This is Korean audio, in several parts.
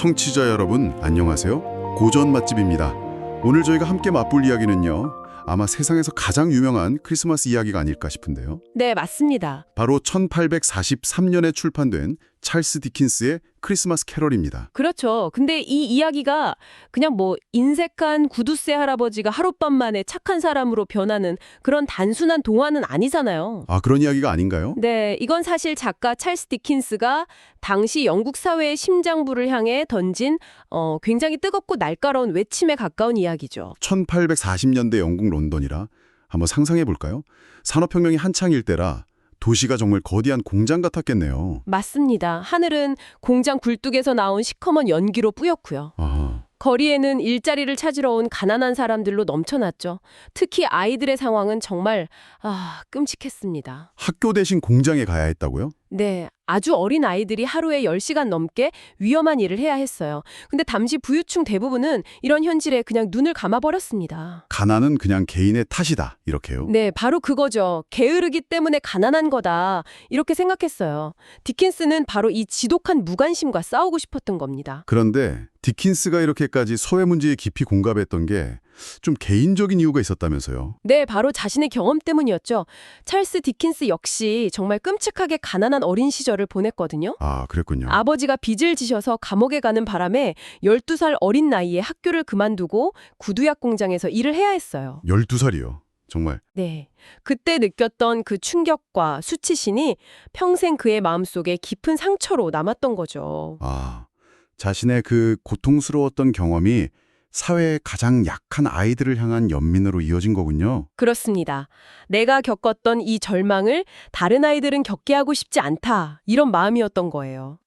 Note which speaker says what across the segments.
Speaker 1: 청취자 여러분, 안녕하세요. 고전 맛집입니다. 오늘 저희가 함께 맛볼 이야기는요, 아마 세상에서 가장 유명한 크리스마스 이야기가 아닐까 싶은데요.
Speaker 2: 네, 맞습니다.
Speaker 1: 바로 1843년에 출판된 찰스 디킨스의 크리스마스 캐럴입니다.
Speaker 2: 그렇죠. 근데 이 이야기가 그냥 뭐 인색한 구두쇠 할아버지가 하룻밤 만에 착한 사람으로 변하는 그런 단순한 동화는 아니잖아요.
Speaker 1: 아, 그런 이야기가 아닌가요?
Speaker 2: 네, 이건 사실 작가 찰스 디킨스가 당시 영국 사회의 심장부를 향해 던진 굉장히 뜨겁고 날카로운 외침에 가까운 이야기죠.
Speaker 1: 1840년대 영국 런던이라 한번 상상해 볼까요? 산업혁명이 한창일 때라 도시가 정말 거대한 공장 같았겠네요.
Speaker 2: 맞습니다. 하늘은 공장 굴뚝에서 나온 시커먼 연기로 뿌옇고요.
Speaker 1: 아,
Speaker 2: 거리에는 일자리를 찾으러 온 가난한 사람들로 넘쳐났죠. 특히 아이들의 상황은 정말 끔찍했습니다.
Speaker 1: 학교 대신 공장에 가야 했다고요?
Speaker 2: 네, 아주 어린 아이들이 하루에 10시간 넘게 위험한 일을 해야 했어요. 근데 당시 부유층 대부분은 이런 현실에 그냥 눈을 감아버렸습니다.
Speaker 1: 가난은 그냥 개인의 탓이다, 이렇게요.
Speaker 2: 네, 바로 그거죠. 게으르기 때문에 가난한 거다. 이렇게 생각했어요. 디킨스는 바로 이 지독한 무관심과 싸우고 싶었던 겁니다.
Speaker 1: 그런데 디킨스가 이렇게까지 사회 문제에 깊이 공감했던 게 좀 개인적인 이유가 있었다면서요.
Speaker 2: 네, 바로 자신의 경험 때문이었죠. 찰스 디킨스 역시 정말 끔찍하게 가난한 어린 시절을 보냈거든요.
Speaker 1: 아, 그랬군요.
Speaker 2: 아버지가 빚을 지셔서 감옥에 가는 바람에 12살 어린 나이에 학교를 그만두고 구두약 공장에서 일을 해야 했어요.
Speaker 1: 12살이요. 정말.
Speaker 2: 네. 그때 느꼈던 그 충격과 수치심이 평생 그의 마음속에 깊은 상처로 남았던 거죠.
Speaker 1: 아, 자신의 그 고통스러웠던 경험이 사회의 가장 약한 아이들을 향한 연민으로 이어진 거군요.
Speaker 2: 그렇습니다. 내가 겪었던 이 절망을 다른 아이들은 겪게 하고 싶지 않다. 이런 마음이었던 거예요.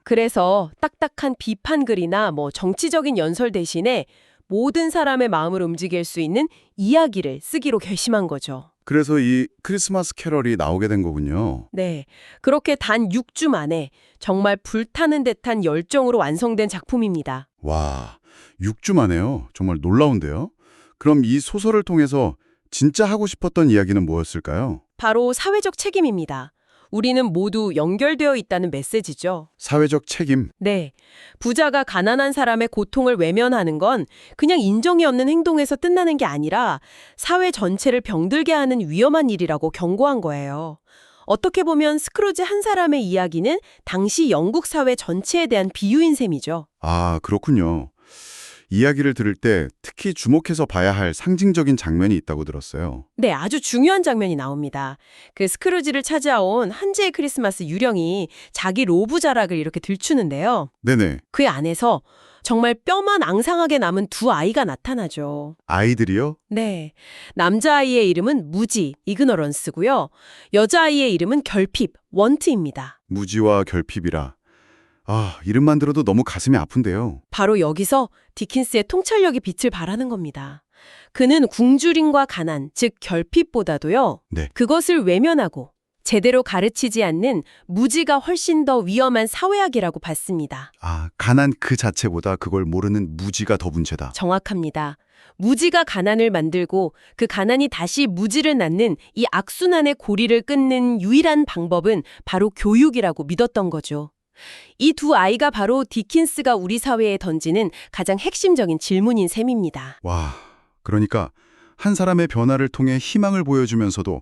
Speaker 2: 그래서 딱딱한 비판글이나 정치적인 연설 대신에 모든 사람의 마음을 움직일 수 있는 이야기를 쓰기로 결심한 거죠.
Speaker 1: 그래서 이 크리스마스 캐럴이 나오게 된 거군요.
Speaker 2: 네. 그렇게 단 6주 만에 정말 불타는 듯한 열정으로 완성된 작품입니다.
Speaker 1: 와, 6주 만에요. 정말 놀라운데요. 그럼 이 소설을 통해서 진짜 하고 싶었던 이야기는 뭐였을까요?
Speaker 2: 바로 사회적 책임입니다. 우리는 모두 연결되어 있다는 메시지죠.
Speaker 1: 사회적 책임.
Speaker 2: 네. 부자가 가난한 사람의 고통을 외면하는 건 그냥 인정이 없는 행동에서 끝나는 게 아니라 사회 전체를 병들게 하는 위험한 일이라고 경고한 거예요. 어떻게 보면 스크루지 한 사람의 이야기는 당시 영국 사회 전체에 대한 비유인 셈이죠.
Speaker 1: 아, 그렇군요. 이야기를 들을 때 특히 주목해서 봐야 할 상징적인 장면이 있다고 들었어요.
Speaker 2: 네, 아주 중요한 장면이 나옵니다. 그 스크루지를 찾아온 한지의 크리스마스 유령이 자기 로브 자락을 이렇게 들추는데요.
Speaker 1: 네네.
Speaker 2: 그 안에서 정말 뼈만 앙상하게 남은 두 아이가 나타나죠.
Speaker 1: 아이들이요?
Speaker 2: 네, 남자아이의 이름은 무지, 이그너런스고요. 여자아이의 이름은 결핍, 원트입니다.
Speaker 1: 무지와 결핍이라. 아, 이름만 들어도 너무 가슴이 아픈데요.
Speaker 2: 바로 여기서 디킨스의 통찰력이 빛을 발하는 겁니다. 그는 굶주림과 가난, 즉 결핍보다도요.
Speaker 1: 네.
Speaker 2: 그것을 외면하고 제대로 가르치지 않는 무지가 훨씬 더 위험한 사회학이라고 봤습니다.
Speaker 1: 아, 가난 그 자체보다 그걸 모르는 무지가 더 문제다.
Speaker 2: 정확합니다. 무지가 가난을 만들고 그 가난이 다시 무지를 낳는 이 악순환의 고리를 끊는 유일한 방법은 바로 교육이라고 믿었던 거죠. 이 두 아이가 바로 디킨스가 우리 사회에 던지는 가장 핵심적인 질문인 셈입니다.
Speaker 1: 와, 그러니까 한 사람의 변화를 통해 희망을 보여주면서도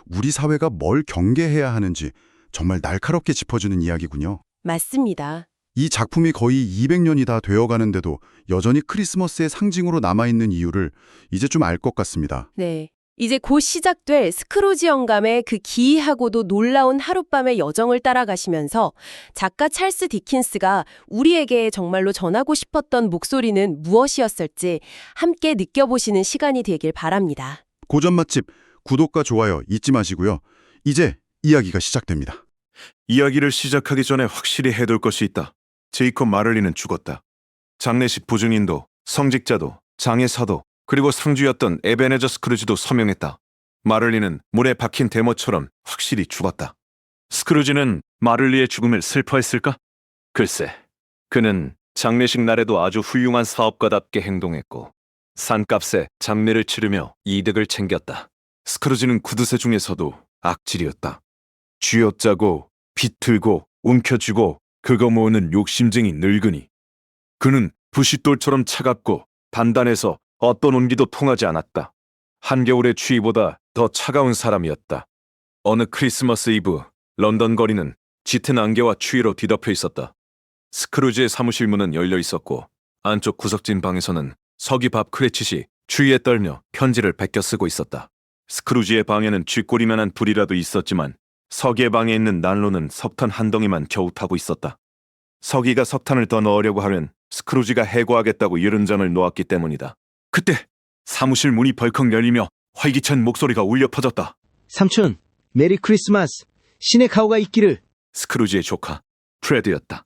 Speaker 1: 우리 사회가 뭘 경계해야 하는지 정말 날카롭게 짚어주는 이야기군요.
Speaker 2: 맞습니다.
Speaker 1: 이 작품이 거의 200년이 다 되어가는데도 여전히 크리스마스의 상징으로 남아있는 이유를 이제 좀 알 것 같습니다.
Speaker 2: 네. 이제 곧 시작될 스크루지 영감의 그 기이하고도 놀라운 하룻밤의 여정을 따라가시면서 작가 찰스 디킨스가 우리에게 정말로 전하고 싶었던 목소리는 무엇이었을지 함께 느껴보시는 시간이 되길 바랍니다.
Speaker 1: 고전 맛집 구독과 좋아요 잊지 마시고요. 이제 이야기가 시작됩니다.
Speaker 3: 이야기를 시작하기 전에 확실히 해둘 것이 있다. 제이콥 마를리는 죽었다. 장례식 보증인도, 성직자도, 장의사도, 그리고 상주였던 에베네저 스크루지도 서명했다. 마를리는 물에 박힌 대머처럼 확실히 죽었다. 스크루지는 마를리의 죽음을 슬퍼했을까? 글쎄, 그는 장례식 날에도 아주 훌륭한 사업가답게 행동했고 산값에 장례를 치르며 이득을 챙겼다. 스크루지는 구두쇠 중에서도 악질이었다. 쥐어짜고 비틀고 움켜쥐고 그거 모으는 욕심쟁이 늙은이. 그는 부싯돌처럼 차갑고 단단해서 어떤 온기도 통하지 않았다. 한겨울의 추위보다 더 차가운 사람이었다. 어느 크리스마스 이브, 런던 거리는 짙은 안개와 추위로 뒤덮여 있었다. 스크루지의 사무실 문은 열려 있었고 안쪽 구석진 방에서는 서기 밥 크레치시 추위에 떨며 편지를 베껴 쓰고 있었다. 스크루지의 방에는 쥐꼬리만한 불이라도 있었지만 서기의 방에 있는 난로는 석탄 한 덩이만 겨우 타고 있었다. 서기가 석탄을 더 넣으려고 하면 스크루지가 해고하겠다고 이른장을 놓았기 때문이다. 그때 사무실 문이 벌컥 열리며 활기찬 목소리가 울려 퍼졌다.
Speaker 4: 삼촌, 메리 크리스마스. 신의 가호가 있기를.
Speaker 3: 스크루지의 조카 프레드였다.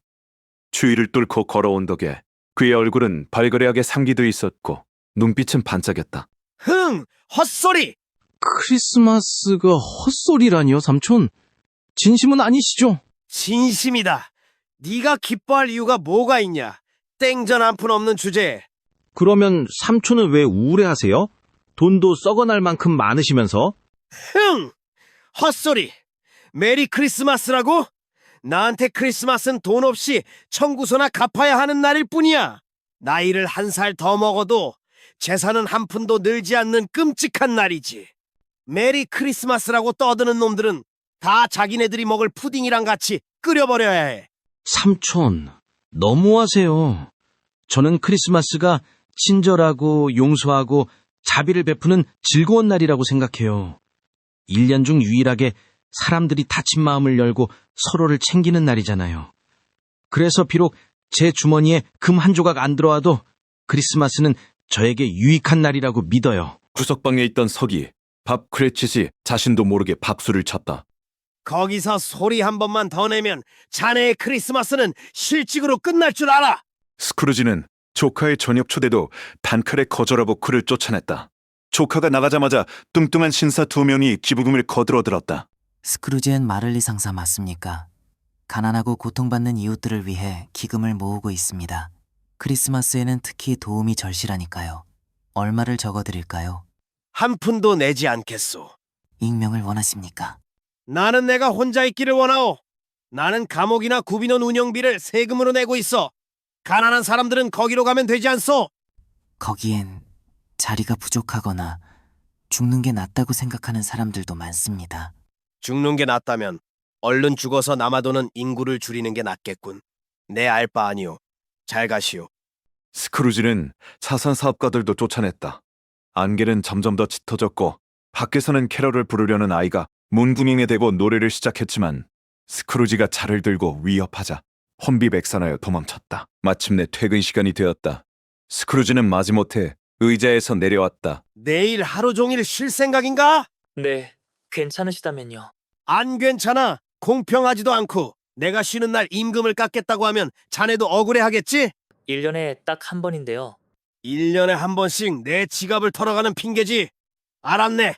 Speaker 3: 추위를 뚫고 걸어온 덕에 그의 얼굴은 발그레하게 상기돼 있었고 눈빛은 반짝였다.
Speaker 5: 흥! 헛소리!
Speaker 4: 크리스마스가 헛소리라니요, 삼촌? 진심은 아니시죠?
Speaker 5: 진심이다. 네가 기뻐할 이유가 뭐가 있냐? 땡전 한 푼 없는 주제에.
Speaker 4: 그러면 삼촌은 왜 우울해하세요? 돈도 썩어날 만큼 많으시면서?
Speaker 5: 흥! 헛소리! 메리 크리스마스라고? 나한테 크리스마스는 돈 없이 청구서나 갚아야 하는 날일 뿐이야. 나이를 한 살 더 먹어도 재산은 한 푼도 늘지 않는 끔찍한 날이지. 메리 크리스마스라고 떠드는 놈들은 다 자기네들이 먹을 푸딩이랑 같이 끓여버려야 해.
Speaker 4: 삼촌, 너무하세요. 저는 크리스마스가 친절하고 용서하고 자비를 베푸는 즐거운 날이라고 생각해요. 1년 중 유일하게 사람들이 다친 마음을 열고 서로를 챙기는 날이잖아요. 그래서 비록 제 주머니에 금 한 조각 안 들어와도 크리스마스는 저에게 유익한 날이라고 믿어요.
Speaker 3: 구석방에 있던 서기 밥 크레치시 자신도 모르게 박수를 쳤다.
Speaker 5: 거기서 소리 한 번만 더 내면 자네의 크리스마스는 실직으로 끝날 줄 알아.
Speaker 3: 스크루지는 조카의 저녁 초대도 단칼에 거절하고 그를 쫓아냈다. 조카가 나가자마자 뚱뚱한 신사 2명이 기부금을 거들어들었다.
Speaker 6: 스크루지는 마를리 상사 맞습니까? 가난하고 고통받는 이웃들을 위해 기금을 모으고 있습니다. 크리스마스에는 특히 도움이 절실하니까요. 얼마를 적어드릴까요?
Speaker 5: 한 푼도 내지 않겠소.
Speaker 6: 익명을 원하십니까?
Speaker 5: 나는 내가 혼자 있기를 원하오. 나는 감옥이나 구비원 운영비를 세금으로 내고 있어. 가난한 사람들은 거기로 가면 되지 않소?
Speaker 6: 거기엔 자리가 부족하거나 죽는 게 낫다고 생각하는 사람들도 많습니다.
Speaker 5: 죽는 게 낫다면 얼른 죽어서 남아도는 인구를 줄이는 게 낫겠군. 내 알 바 아니오. 잘 가시오.
Speaker 3: 스크루지는 사선 사업가들도 쫓아냈다. 안개는 점점 더 짙어졌고 밖에서는 캐럴을 부르려는 아이가 문구멍에 대고 노래를 시작했지만 스크루지가 차를 들고 위협하자 혼비백산하여 도망쳤다. 마침내 퇴근 시간이 되었다. 스크루지는 마지못해 의자에서 내려왔다.
Speaker 5: 내일 하루 종일 쉴 생각인가?
Speaker 7: 네, 괜찮으시다면요.
Speaker 5: 안 괜찮아. 공평하지도 않고. 내가 쉬는 날 임금을 깎겠다고 하면 자네도 억울해하겠지?
Speaker 7: 1년에 딱 한 번인데요.
Speaker 5: 1년에 한 번씩 내 지갑을 털어가는 핑계지. 알았네.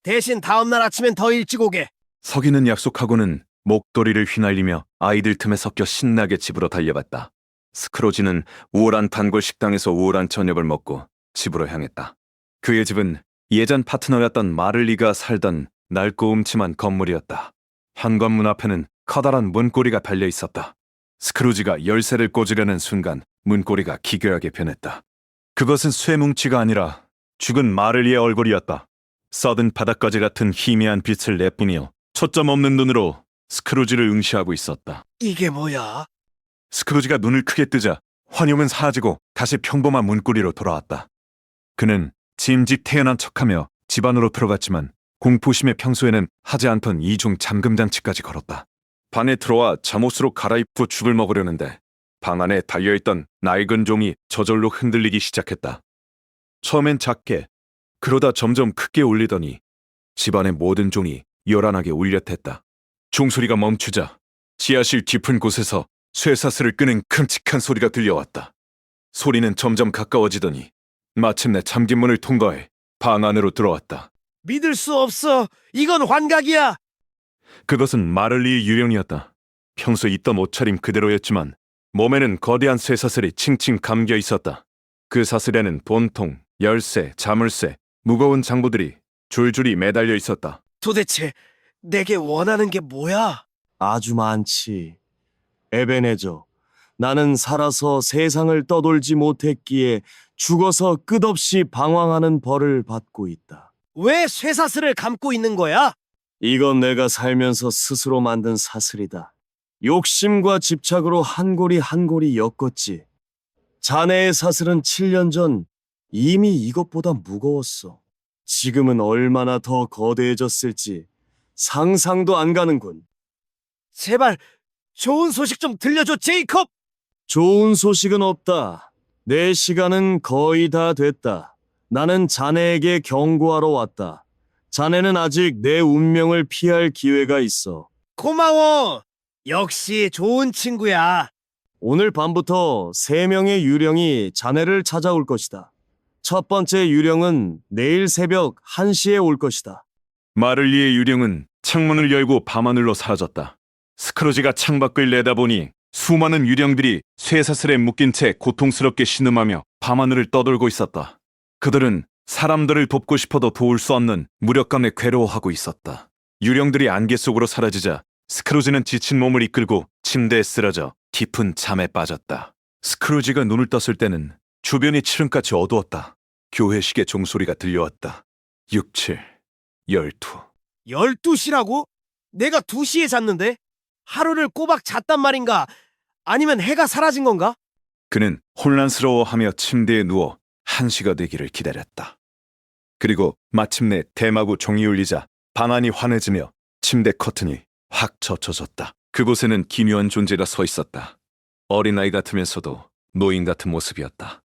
Speaker 5: 대신 다음날 아침엔 더 일찍 오게.
Speaker 3: 서기는 약속하고는 목도리를 휘날리며 아이들 틈에 섞여 신나게 집으로 달려갔다. 스크루지는 우울한 단골 식당에서 우울한 저녁을 먹고 집으로 향했다. 그의 집은 예전 파트너였던 마를리가 살던 낡고 음침한 건물이었다. 현관문 앞에는 커다란 문고리가 달려 있었다. 스크루지가 열쇠를 꽂으려는 순간 문고리가 기괴하게 변했다. 그것은 쇠뭉치가 아니라 죽은 마를리의 얼굴이었다. 써든 바닥가지 같은 희미한 빛을 내뿜며 초점 없는 눈으로 스크루지를 응시하고 있었다.
Speaker 5: 이게 뭐야?
Speaker 3: 스크루지가 눈을 크게 뜨자 환영은 사라지고 다시 평범한 문고리로 돌아왔다. 그는 짐짓 태연한 척하며 집 안으로 들어갔지만 공포심에 평소에는 하지 않던 이중 잠금장치까지 걸었다. 방에 들어와 잠옷으로 갈아입고 죽을 먹으려는데 방 안에 달려있던 낡은 종이 저절로 흔들리기 시작했다. 처음엔 작게, 그러다 점점 크게 울리더니 집안의 모든 종이 요란하게 울렸댔다. 종소리가 멈추자 지하실 깊은 곳에서 쇠사슬을 끄는 끔찍한 소리가 들려왔다. 소리는 점점 가까워지더니 마침내 잠긴 문을 통과해 방 안으로 들어왔다.
Speaker 5: 믿을 수 없어. 이건 환각이야.
Speaker 3: 그것은 마를리의 유령이었다. 평소 있던 옷차림 그대로였지만 몸에는 거대한 쇠사슬이 칭칭 감겨 있었다. 그 사슬에는 돈통, 열쇠, 자물쇠, 무거운 장부들이 줄줄이 매달려 있었다.
Speaker 5: 도대체 내게 원하는 게 뭐야? 아주 많지. 에베네저,
Speaker 8: 나는 살아서 세상을 떠돌지 못했기에 죽어서 끝없이 방황하는 벌을 받고 있다.
Speaker 5: 왜 쇠사슬을 감고 있는 거야?
Speaker 8: 이건 내가 살면서 스스로 만든 사슬이다. 욕심과 집착으로 한 고리 한 고리 엮었지. 자네의 사슬은 7년 전 이미 이것보다 무거웠어. 지금은 얼마나 더 거대해졌을지 상상도 안 가는군.
Speaker 5: 제발 좋은 소식 좀 들려줘, 제이콥!
Speaker 8: 좋은 소식은 없다. 내 시간은 거의 다 됐다. 나는 자네에게 경고하러 왔다. 자네는 아직 내 운명을 피할 기회가 있어.
Speaker 5: 고마워! 역시 좋은 친구야.
Speaker 8: 오늘 밤부터 3명의 유령이 자네를 찾아올 것이다. 첫 번째 유령은 내일 새벽 1시에 올 것이다.
Speaker 3: 마를리의 유령은 창문을 열고 밤하늘로 사라졌다. 스크루지가 창밖을 내다보니 수많은 유령들이 쇠사슬에 묶인 채 고통스럽게 신음하며 밤하늘을 떠돌고 있었다. 그들은 사람들을 돕고 싶어도 도울 수 없는 무력감에 괴로워하고 있었다. 유령들이 안개 속으로 사라지자 스크루지는 지친 몸을 이끌고 침대에 쓰러져 깊은 잠에 빠졌다. 스크루지가 눈을 떴을 때는 주변이 칠흑같이 어두웠다. 교회 시계 종소리가 들려왔다. 6, 7, 12.
Speaker 5: 12시라고? 내가 2시에 잤는데? 하루를 꼬박 잤단 말인가? 아니면 해가 사라진 건가?
Speaker 3: 그는 혼란스러워하며 침대에 누워 1시가 되기를 기다렸다. 그리고 마침내 대마구 종이 울리자 방 안이 환해지며 침대 커튼이 확 젖혀졌다. 그곳에는 기묘한 존재가 서 있었다. 어린아이 같으면서도 노인 같은 모습이었다.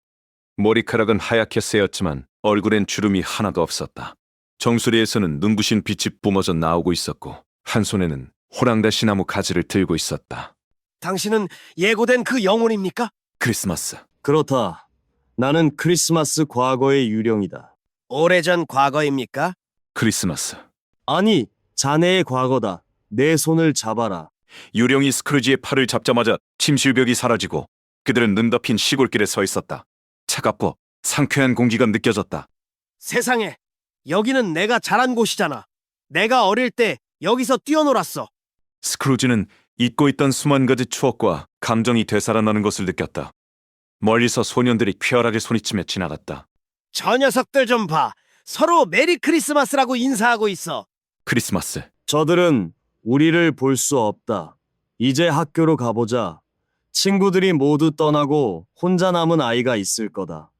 Speaker 3: 머리카락은 하얗게 새었지만 얼굴엔 주름이 하나도 없었다. 정수리에서는 눈부신 빛이 뿜어져 나오고 있었고 한 손에는 호랑다시 나무 가지를 들고 있었다.
Speaker 5: 당신은 예고된 그 영혼입니까?
Speaker 3: 크리스마스.
Speaker 8: 그렇다. 나는 크리스마스 과거의 유령이다.
Speaker 5: 오래전 과거입니까?
Speaker 3: 크리스마스.
Speaker 8: 아니, 자네의 과거다. 내 손을 잡아라.
Speaker 3: 유령이 스크루지의 팔을 잡자마자 침실벽이 사라지고 그들은 눈 덮인 시골길에 서 있었다. 차갑고 상쾌한 공기가 느껴졌다.
Speaker 5: 세상에, 여기는 내가 자란 곳이잖아. 내가 어릴 때 여기서 뛰어놀았어.
Speaker 3: 스크루지는 잊고 있던 수만 가지 추억과 감정이 되살아나는 것을 느꼈다. 멀리서 소년들이 쾌활하게 소리치며 지나갔다.
Speaker 5: 저 녀석들 좀 봐. 서로 메리 크리스마스라고 인사하고 있어.
Speaker 3: 크리스마스.
Speaker 8: 저들은 우리를 볼 수 없다. 이제 학교로 가보자. 친구들이 모두 떠나고 혼자 남은 아이가 있을 거다.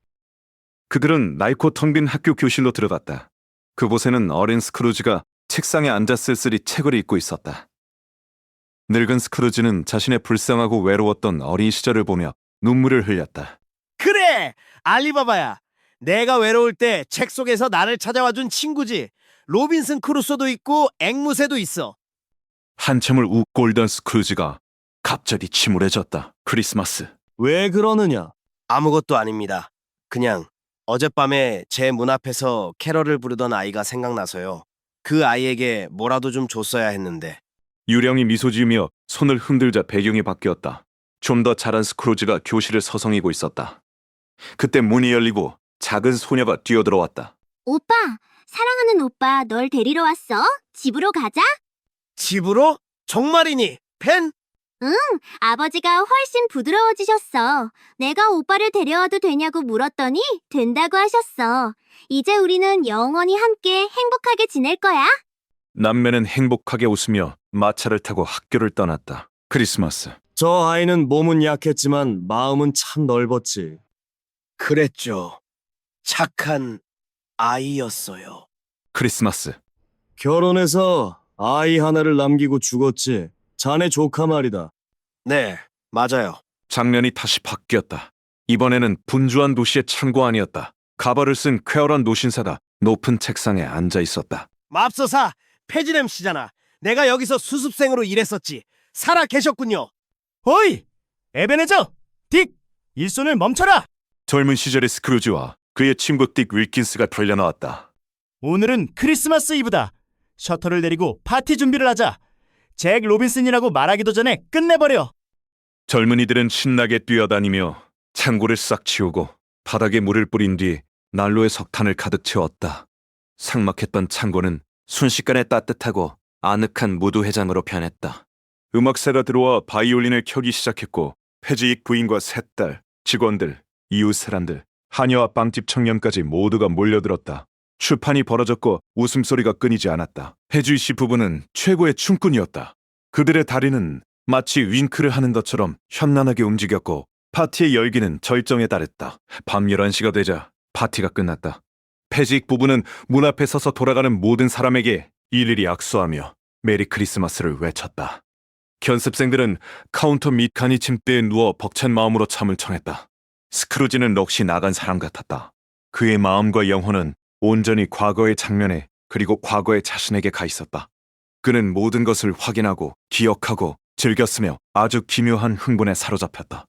Speaker 3: 그들은 낡고 텅 빈 학교 교실로 들어갔다. 그곳에는 어린 스크루지가 책상에 앉아 쓸쓸히 책을 읽고 있었다. 늙은 스크루지는 자신의 불쌍하고 외로웠던 어린 시절을 보며 눈물을 흘렸다.
Speaker 5: 그래! 알리바바야. 내가 외로울 때 책 속에서 나를 찾아와준 친구지. 로빈슨 크루소도 있고 앵무새도 있어.
Speaker 3: 한참을 웃고 울던 스크루지가 갑자기 침울해졌다. 크리스마스.
Speaker 8: 왜 그러느냐?
Speaker 5: 아무것도 아닙니다. 그냥 어젯밤에 제 문 앞에서 캐럴을 부르던 아이가 생각나서요. 그 아이에게 뭐라도 좀 줬어야 했는데.
Speaker 3: 유령이 미소 지으며 손을 흔들자 배경이 바뀌었다. 좀 더 자란 스크루지가 교실을 서성이고 있었다. 그때 문이 열리고 작은 소녀가 뛰어들어왔다.
Speaker 9: 오빠, 사랑하는 오빠, 널 데리러 왔어. 집으로 가자.
Speaker 5: 집으로? 정말이니? 펜?
Speaker 9: 아버지가 훨씬 부드러워지셨어. 내가 오빠를 데려와도 되냐고 물었더니 된다고 하셨어. 이제 우리는 영원히 함께 행복하게 지낼 거야.
Speaker 3: 남매는 행복하게 웃으며 마차를 타고 학교를 떠났다. 크리스마스.
Speaker 8: 저 아이는 몸은 약했지만 마음은 참 넓었지.
Speaker 5: 그랬죠. 착한 아이였어요.
Speaker 3: 크리스마스.
Speaker 8: 결혼해서 아이 하나를 남기고 죽었지. 자네 조카 말이다.
Speaker 5: 네, 맞아요.
Speaker 3: 장면이 다시 바뀌었다. 이번에는 분주한 도시의 창고 안이었다. 가발을 쓴 쾌활한 노신사가 높은 책상에 앉아 있었다.
Speaker 5: 맙소사, 패지렘 씨잖아. 내가 여기서 수습생으로 일했었지. 살아 계셨군요.
Speaker 10: 어이! 에베네저! 딕! 일손을 멈춰라!
Speaker 3: 젊은 시절의 스크루지와 그의 친구 딕 윌킨스가 달려나왔다.
Speaker 10: 오늘은 크리스마스 이브다. 셔터를 내리고 파티 준비를 하자. 잭 로빈슨이라고 말하기도 전에 끝내버려.
Speaker 3: 젊은이들은 신나게 뛰어다니며 창고를 싹 치우고 바닥에 물을 뿌린 뒤 난로에 석탄을 가득 채웠다. 삭막했던 창고는 순식간에 따뜻하고 아늑한 무드회장으로 변했다. 음악사가 들어와 바이올린을 켜기 시작했고 폐지익 부인과 셋 딸, 직원들, 이웃 사람들, 하녀와 빵집 청년까지 모두가 몰려들었다. 추판이 벌어졌고 웃음소리가 끊이지 않았다. 혜주희 씨 부부는 최고의 춤꾼이었다. 그들의 다리는 마치 윙크를 하는 것처럼 현란하게 움직였고 파티의 열기는 절정에 달했다. 밤 11시가 되자 파티가 끝났다. 폐지익 부부는 문 앞에 서서 돌아가는 모든 사람에게 일일이 악수하며 메리 크리스마스를 외쳤다. 견습생들은 카운터 밑간이 침대에 누워 벅찬 마음으로 잠을 청했다. 스크루지는 넋이 나간 사람 같았다. 그의 마음과 영혼은 온전히 과거의 장면에 그리고 과거의 자신에게 가 있었다. 그는 모든 것을 확인하고 기억하고 즐겼으며 아주 기묘한 흥분에 사로잡혔다.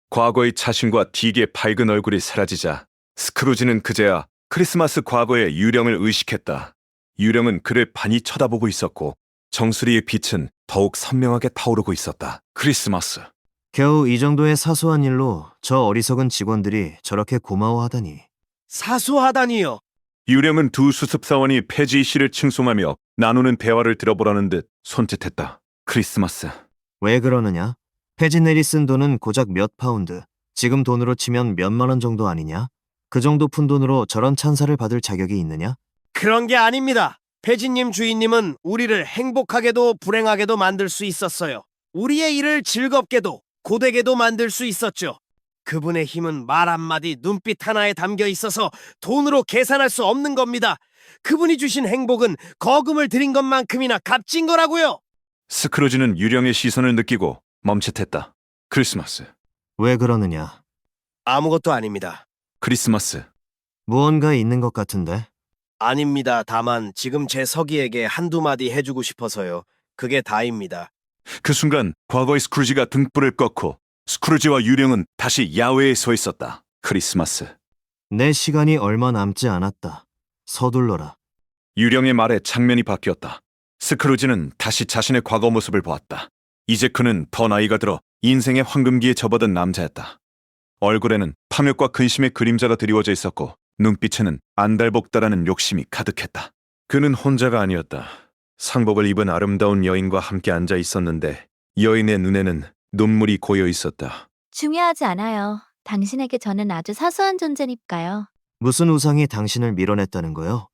Speaker 3: 과거의 자신과 딕의 밝은 얼굴이 사라지자 스크루지는 그제야 크리스마스 과거의 유령을 의식했다. 유령은 그를 반히 쳐다보고 있었고 정수리의 빛은 더욱 선명하게 타오르고 있었다. 크리스마스.
Speaker 8: 겨우 이 정도의 사소한 일로 저 어리석은 직원들이 저렇게 고마워하다니.
Speaker 5: 사소하다니요.
Speaker 3: 유령은 두 수습사원이 폐지희 씨를 칭송하며 나누는 대화를 들어보라는 듯 손짓했다. 크리스마스.
Speaker 8: 왜 그러느냐? 페지넬이 쓴 돈은 고작 몇 파운드, 지금 돈으로 치면 몇만 원 정도 아니냐? 그 정도 푼 돈으로 저런 찬사를 받을 자격이 있느냐?
Speaker 5: 그런 게 아닙니다. 폐지님 주인님은 우리를 행복하게도 불행하게도 만들 수 있었어요. 우리의 일을 즐겁게도 고되게도 만들 수 있었죠. 그분의 힘은 말 한마디 눈빛 하나에 담겨 있어서 돈으로 계산할 수 없는 겁니다. 그분이 주신 행복은 거금을 들인 것만큼이나 값진 거라고요.
Speaker 3: 스크루지는 유령의 시선을 느끼고 멈칫했다. 크리스마스.
Speaker 8: 왜 그러느냐?
Speaker 5: 아무것도 아닙니다.
Speaker 3: 크리스마스.
Speaker 8: 무언가 있는 것 같은데.
Speaker 5: 아닙니다. 다만 지금 제 서기에게 한두 마디 해주고 싶어서요. 그게 다입니다.
Speaker 3: 그 순간 과거의 스크루지가 등불을 껐고 스크루지와 유령은 다시 야외에 서 있었다. 크리스마스.
Speaker 8: 내 시간이 얼마 남지 않았다. 서둘러라.
Speaker 3: 유령의 말에 장면이 바뀌었다. 스크루지는 다시 자신의 과거 모습을 보았다. 이제 그는 더 나이가 들어 인생의 황금기에 접어든 남자였다. 얼굴에는 탐욕과 근심의 그림자가 드리워져 있었고 눈빛에는 안달복달하는 욕심이 가득했다. 그는 혼자가 아니었다. 상복을 입은 아름다운 여인과 함께 앉아 있었는데 여인의 눈에는 눈물이 고여 있었다.
Speaker 9: 중요하지 않아요. 당신에게 저는 아주 사소한 존재니까요.
Speaker 8: 무슨 우상이 당신을 밀어냈다는 거요?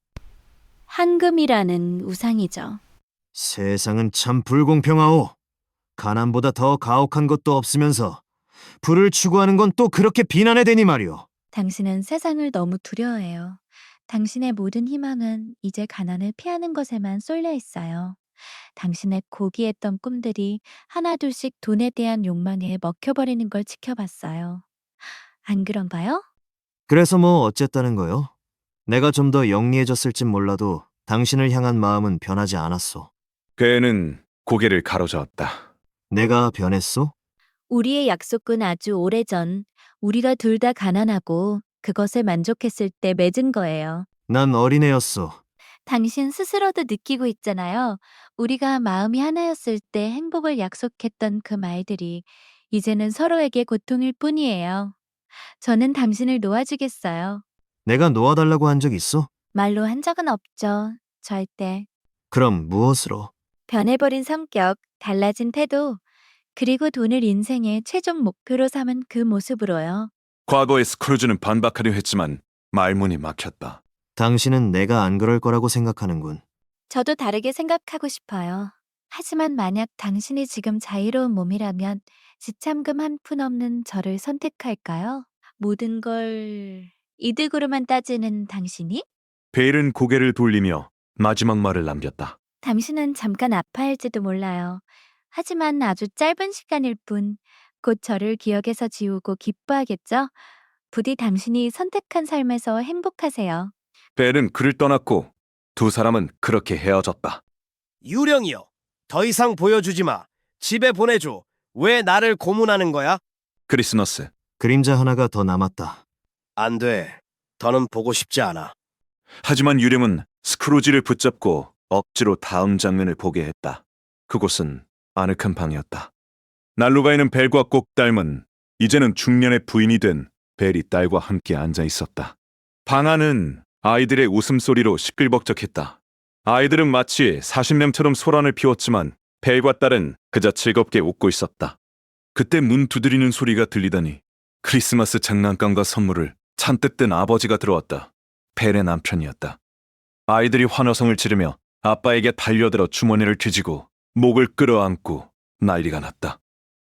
Speaker 9: 황금이라는 우상이죠.
Speaker 8: 세상은 참 불공평하오. 가난보다 더 가혹한 것도 없으면서 부를 추구하는 건 또 그렇게 비난해 대니 말이오.
Speaker 9: 당신은 세상을 너무 두려워해요. 당신의 모든 희망은 이제 가난을 피하는 것에만 쏠려 있어요. 당신의 고귀했던 꿈들이 하나둘씩 돈에 대한 욕망에 먹혀버리는 걸 지켜봤어요. 안 그런가요?
Speaker 8: 그래서 뭐 어쨌다는 거요? 내가 좀 더 영리해졌을진 몰라도 당신을 향한 마음은 변하지 않았소.
Speaker 3: 그애는 고개를 가로저었다.
Speaker 8: 내가 변했소?
Speaker 9: 우리의 약속은 아주 오래전 우리가 둘 다 가난하고 그것에 만족했을 때 맺은 거예요.
Speaker 8: 난 어린애였소.
Speaker 9: 당신 스스로도 느끼고 있잖아요. 우리가 마음이 하나였을 때 행복을 약속했던 그 말들이 이제는 서로에게 고통일 뿐이에요. 저는 당신을 놓아주겠어요.
Speaker 8: 내가 놓아달라고 한 적 있어?
Speaker 9: 말로 한 적은 없죠. 절대.
Speaker 8: 그럼 무엇으로?
Speaker 9: 변해버린 성격, 달라진 태도, 그리고 돈을 인생의 최종 목표로 삼은 그 모습으로요.
Speaker 3: 과거의 스크루지는 반박하려 했지만 말문이 막혔다.
Speaker 8: 당신은 내가 안 그럴 거라고 생각하는군.
Speaker 9: 저도 다르게 생각하고 싶어요. 하지만 만약 당신이 지금 자유로운 몸이라면 지참금 한 푼 없는 저를 선택할까요? 모든 걸 이득으로만 따지는 당신이?
Speaker 3: 베일은 고개를 돌리며 마지막 말을 남겼다.
Speaker 9: 당신은 잠깐 아파할지도 몰라요. 하지만 아주 짧은 시간일 뿐, 곧 저를 기억에서 지우고 기뻐하겠죠? 부디 당신이 선택한 삶에서 행복하세요.
Speaker 3: 베일은 그를 떠났고 두 사람은 그렇게 헤어졌다.
Speaker 5: 유령이요. 더 이상 보여주지 마. 집에 보내줘. 왜 나를 고문하는 거야?
Speaker 3: 크리스마스.
Speaker 8: 그림자 하나가 더 남았다.
Speaker 5: 안 돼. 더는 보고 싶지 않아.
Speaker 3: 하지만 유령은 스크루지를 붙잡고 억지로 다음 장면을 보게 했다. 그곳은 아늑한 방이었다. 난로가 있는 벨과 꼭 닮은 이제는 중년의 부인이 된 벨이 딸과 함께 앉아 있었다. 방 안은 아이들의 웃음소리로 시끌벅적했다. 아이들은 마치 40년처럼 소란을 피웠지만 벨과 딸은 그저 즐겁게 웃고 있었다. 그때 문 두드리는 소리가 들리더니 크리스마스 장난감과 선물을 잔뜩 든 아버지가 들어왔다. 벨의 남편이었다. 아이들이 환호성을 지르며 아빠에게 달려들어 주머니를 뒤지고 목을 끌어안고 난리가 났다.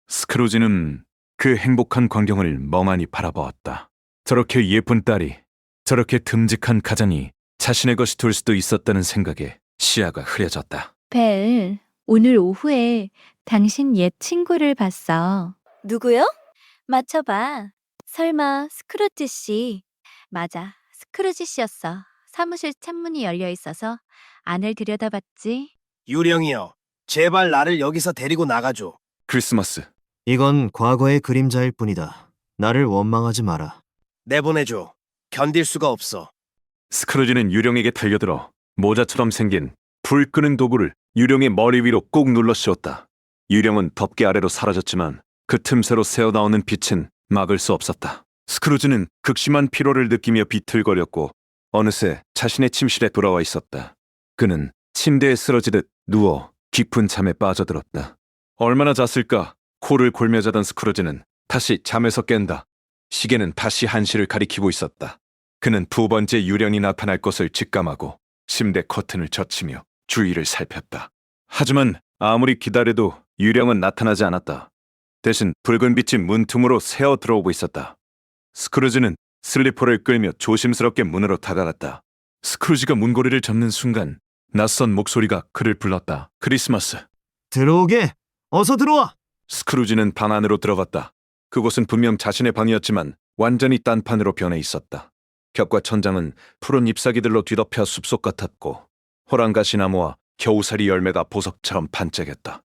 Speaker 3: 스크루지는 그 행복한 광경을 멍하니 바라보았다. 저렇게 예쁜 딸이, 저렇게 듬직한 가장이 자신의 것이 될 수도 있었다는 생각에 시야가 흐려졌다.
Speaker 9: 벨, 오늘 오후에 당신 옛 친구를 봤어. 누구요? 맞춰봐. 설마 스크루지 씨. 맞아, 스크루지 씨였어. 사무실 창문이 열려 있어서 안을 들여다봤지.
Speaker 5: 유령이여, 제발 나를 여기서 데리고 나가줘.
Speaker 3: 크리스마스.
Speaker 8: 이건 과거의 그림자일 뿐이다. 나를 원망하지 마라.
Speaker 5: 내보내줘. 견딜 수가 없어.
Speaker 3: 스크루지는 유령에게 달려들어 모자처럼 생긴 불 끄는 도구를 유령의 머리 위로 꾹 눌러 씌웠다. 유령은 덮개 아래로 사라졌지만 그 틈새로 새어나오는 빛은 막을 수 없었다. 스크루지는 극심한 피로를 느끼며 비틀거렸고 어느새 자신의 침실에 돌아와 있었다. 그는 침대에 쓰러지듯 누워 깊은 잠에 빠져들었다. 얼마나 잤을까? 코를 골며 자던 스크루지는 다시 잠에서 깬다. 시계는 다시 1시를 가리키고 있었다. 그는 두 번째 유령이 나타날 것을 직감하고 침대 커튼을 젖히며 주위를 살폈다. 하지만 아무리 기다려도 유령은 나타나지 않았다. 대신 붉은 빛이 문틈으로 새어 들어오고 있었다. 스크루지는 슬리퍼를 끌며 조심스럽게 문으로 다가갔다. 스크루지가 문고리를 잡는 순간 낯선 목소리가 그를 불렀다. 크리스마스.
Speaker 8: 들어오게! 어서 들어와!
Speaker 3: 스크루지는 방 안으로 들어갔다. 그곳은 분명 자신의 방이었지만 완전히 딴판으로 변해 있었다. 벽과 천장은 푸른 잎사귀들로 뒤덮여 숲속 같았고 호랑가시 나무와 겨우살이 열매가 보석처럼 반짝였다.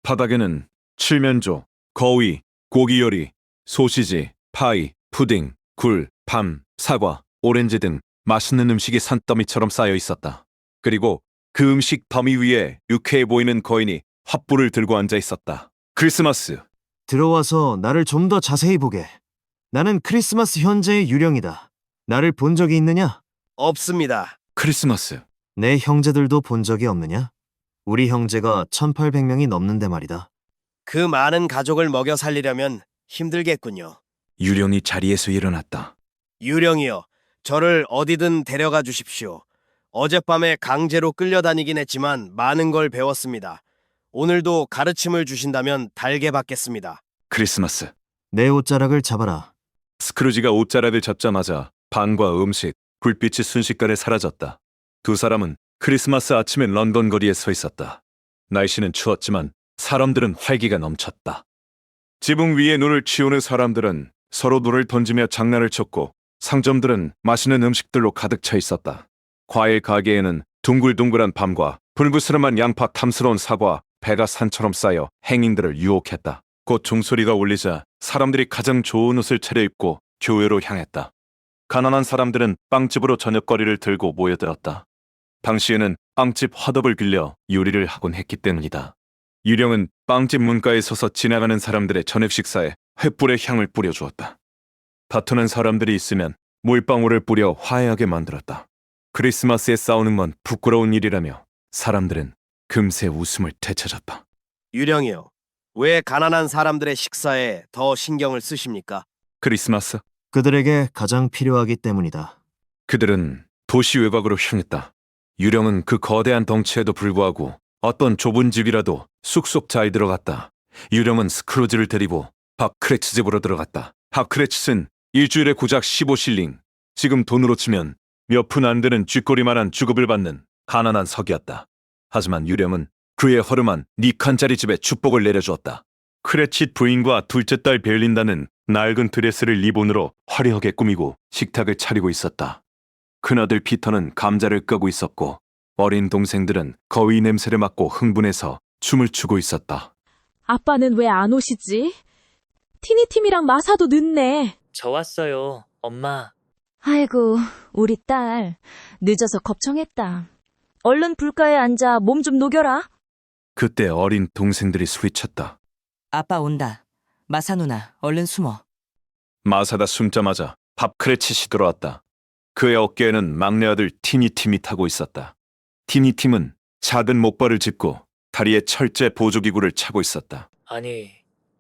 Speaker 3: 바닥에는 칠면조, 거위, 고기요리, 소시지, 파이, 푸딩, 굴, 밤, 사과, 오렌지 등 맛있는 음식이 산더미처럼 쌓여 있었다. 그리고 그 음식 더미 위에 유쾌해 보이는 거인이 횃불을 들고 앉아 있었다. 크리스마스.
Speaker 8: 들어와서 나를 좀 더 자세히 보게. 나는 크리스마스 현재의 유령이다. 나를 본 적이 있느냐?
Speaker 5: 없습니다.
Speaker 3: 크리스마스.
Speaker 8: 내 형제들도 본 적이 없느냐? 우리 형제가 1800명이 넘는데 말이다.
Speaker 5: 그 많은 가족을 먹여 살리려면 힘들겠군요.
Speaker 3: 유령이 자리에서 일어났다.
Speaker 5: 유령이여, 저를 어디든 데려가 주십시오. 어젯밤에 강제로 끌려다니긴 했지만 많은 걸 배웠습니다. 오늘도 가르침을 주신다면 달게 받겠습니다.
Speaker 3: 크리스마스.
Speaker 8: 내 옷자락을 잡아라.
Speaker 3: 스크루지가 옷자락을 잡자마자 방과 음식, 불빛이 순식간에 사라졌다. 두 사람은 크리스마스 아침에 런던 거리에 서 있었다. 날씨는 추웠지만 사람들은 활기가 넘쳤다. 지붕 위에 눈을 치우는 사람들은 서로 눈을 던지며 장난을 쳤고 상점들은 맛있는 음식들로 가득 차 있었다. 과일 가게에는 둥글둥글한 밤과 불그스름한 양파, 탐스러운 사과, 배가 산처럼 쌓여 행인들을 유혹했다. 곧 종소리가 울리자 사람들이 가장 좋은 옷을 차려입고 교회로 향했다. 가난한 사람들은 빵집으로 저녁거리를 들고 모여들었다. 당시에는 빵집 화덕을 빌려 요리를 하곤 했기 때문이다. 유령은 빵집 문가에 서서 지나가는 사람들의 저녁 식사에 횃불의 향을 뿌려주었다. 다투는 사람들이 있으면 물방울을 뿌려 화해하게 만들었다. 크리스마스에 싸우는 건 부끄러운 일이라며 사람들은 금세 웃음을 되찾았다.
Speaker 5: 유령이여, 왜 가난한 사람들의 식사에 더 신경을 쓰십니까?
Speaker 3: 크리스마스.
Speaker 8: 그들에게 가장 필요하기 때문이다.
Speaker 3: 그들은 도시 외곽으로 향했다. 유령은 그 거대한 덩치에도 불구하고 어떤 좁은 집이라도 쑥쑥 잘 들어갔다. 유령은 스크루지를 데리고 박 크레츠 집으로 들어갔다. 박 크레츠는 일주일에 고작 15실링, 지금 돈으로 치면 몇 푼 안 되는 쥐꼬리만한 주급을 받는 가난한 석이었다. 하지만 유령은 그의 허름한 니칸짜리 집에 축복을 내려주었다. 크레칫 부인과 둘째 딸 벨린다는 낡은 드레스를 리본으로 화려하게 꾸미고 식탁을 차리고 있었다. 큰아들 피터는 감자를 까고 있었고 어린 동생들은 거위 냄새를 맡고 흥분해서 춤을 추고 있었다.
Speaker 11: 아빠는 왜 안 오시지? 티니팀이랑 마사도 늦네.
Speaker 7: 저 왔어요, 엄마.
Speaker 11: 아이고, 우리 딸. 늦어서 겁청했다. 얼른 불가에 앉아 몸 좀 녹여라.
Speaker 3: 그때 어린 동생들이 소리쳤다.
Speaker 12: 아빠 온다. 마사 누나, 얼른 숨어.
Speaker 3: 마사가 숨자마자 밥 크레칫이 들어왔다. 그의 어깨에는 막내 아들 티니팀이 타고 있었다. 티니팀은 작은 목발을 짚고 다리에 철제 보조기구를 차고 있었다.
Speaker 7: 아니,